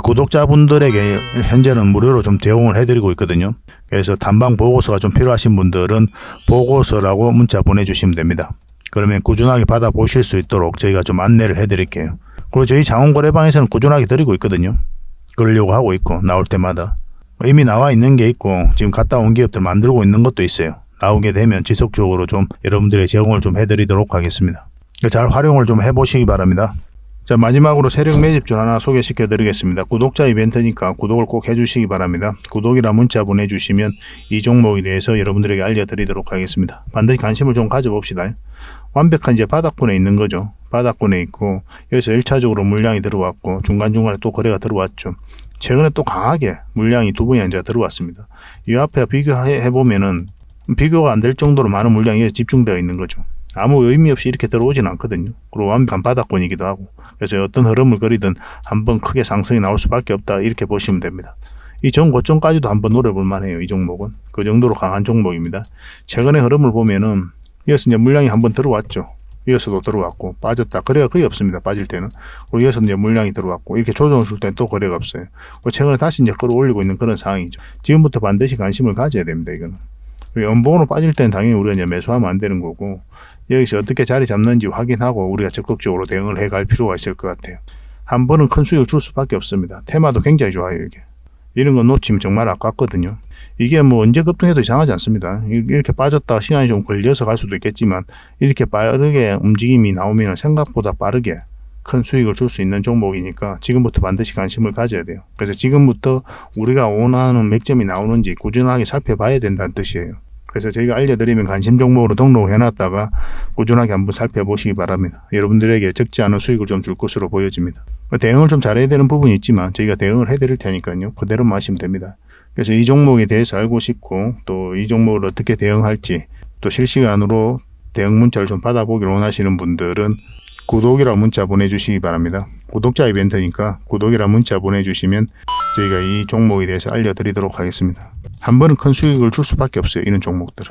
Speaker 1: 구독자분들에게 현재는 무료로 좀 제공을 해드리고 있거든요. 그래서 탐방 보고서가 좀 필요하신 분들은 보고서라고 문자 보내주시면 됩니다. 그러면 꾸준하게 받아보실 수 있도록 저희가 좀 안내를 해드릴게요. 그리고 저희 장원거래방에서는 꾸준하게 드리고 있거든요. 그러려고 하고 있고 나올 때마다 이미 나와 있는 게 있고 지금 갔다 온 기업들 만들고 있는 것도 있어요. 나오게 되면 지속적으로 좀 여러분들의 제공을 좀 해드리도록 하겠습니다. 잘 활용을 좀 해보시기 바랍니다. 자, 마지막으로 세력 매집주 하나 소개시켜 드리겠습니다. 구독자 이벤트니까 구독을 꼭 해주시기 바랍니다. 구독이라 문자 보내주시면 이 종목에 대해서 여러분들에게 알려드리도록 하겠습니다. 반드시 관심을 좀 가져봅시다. 완벽한 이제 바닥권에 있는 거죠. 바닥권에 있고 여기서 1차적으로 물량이 들어왔고 중간중간에 또 거래가 들어왔죠. 최근에 또 강하게 물량이 두 번이나 이제 들어왔습니다. 이 앞에 비교해 보면은 비교가 안 될 정도로 많은 물량이 집중되어 있는 거죠. 아무 의미 없이 이렇게 들어오진 않거든요. 그리고 완벽한 바닥권이기도 하고. 그래서 어떤 흐름을 그리든 한번 크게 상승이 나올 수밖에 없다. 이렇게 보시면 됩니다. 이 전 고점까지도 한번 노려볼 만해요. 이 종목은. 그 정도로 강한 종목입니다. 최근의 흐름을 보면은 이어서 이제 물량이 한번 들어왔죠. 이어서도 들어왔고 빠졌다. 거래가 거의 없습니다. 빠질 때는. 그리고 이어서 이제 물량이 들어왔고 이렇게 조정을 줄 때는 또 거래가 없어요. 그리고 최근에 다시 이제 끌어올리고 있는 그런 상황이죠. 지금부터 반드시 관심을 가져야 됩니다. 이거는. 연봉으로 빠질 때는 당연히 우리가 이제 매수하면 안 되는 거고 여기서 어떻게 자리 잡는지 확인하고 우리가 적극적으로 대응을 해갈 필요가 있을 것 같아요. 한 번은 큰 수익을 줄 수밖에 없습니다. 테마도 굉장히 좋아요. 이게. 이런 거 놓치면 정말 아깝거든요. 이게 뭐 언제 급등해도 이상하지 않습니다. 이렇게 빠졌다 시간이 좀 걸려서 갈 수도 있겠지만 이렇게 빠르게 움직임이 나오면 생각보다 빠르게 큰 수익을 줄 수 있는 종목이니까 지금부터 반드시 관심을 가져야 돼요. 그래서 지금부터 우리가 원하는 맥점이 나오는지 꾸준하게 살펴봐야 된다는 뜻이에요. 그래서 저희가 알려드리면 관심 종목으로 등록해놨다가 꾸준하게 한번 살펴보시기 바랍니다. 여러분들에게 적지 않은 수익을 좀 줄 것으로 보여집니다. 대응을 좀 잘해야 되는 부분이 있지만 저희가 대응을 해드릴 테니까요. 그대로 마시면 됩니다. 그래서 이 종목에 대해서 알고 싶고 또 이 종목을 어떻게 대응할지 또 실시간으로 대응 문자를 좀 받아보기를 원하시는 분들은 구독이라 문자 보내주시기 바랍니다. 구독자 이벤트니까 구독이라 문자 보내주시면 저희가 이 종목에 대해서 알려드리도록 하겠습니다. 한 번은 큰 수익을 줄 수밖에 없어요. 이런 종목들은.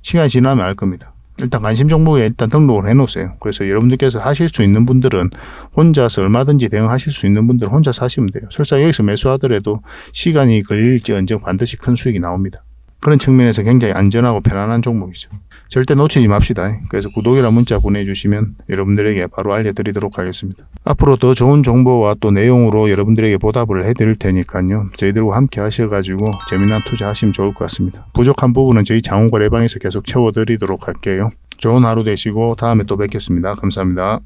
Speaker 1: 시간이 지나면 알 겁니다. 일단 관심 종목에 일단 등록을 해 놓으세요. 그래서 여러분들께서 하실 수 있는 분들은 혼자서 얼마든지 대응하실 수 있는 분들은 혼자서 하시면 돼요. 설사 여기서 매수하더라도 시간이 걸릴지언정 반드시 큰 수익이 나옵니다. 그런 측면에서 굉장히 안전하고 편안한 종목이죠. 절대 놓치지 맙시다. 그래서 구독이란 문자 보내주시면 여러분들에게 바로 알려드리도록 하겠습니다. 앞으로 더 좋은 정보와 또 내용으로 여러분들에게 보답을 해드릴 테니까요. 저희들과 함께 하셔가지고 재미난 투자하시면 좋을 것 같습니다. 부족한 부분은 저희 장훈거래방에서 계속 채워드리도록 할게요. 좋은 하루 되시고 다음에 또 뵙겠습니다. 감사합니다.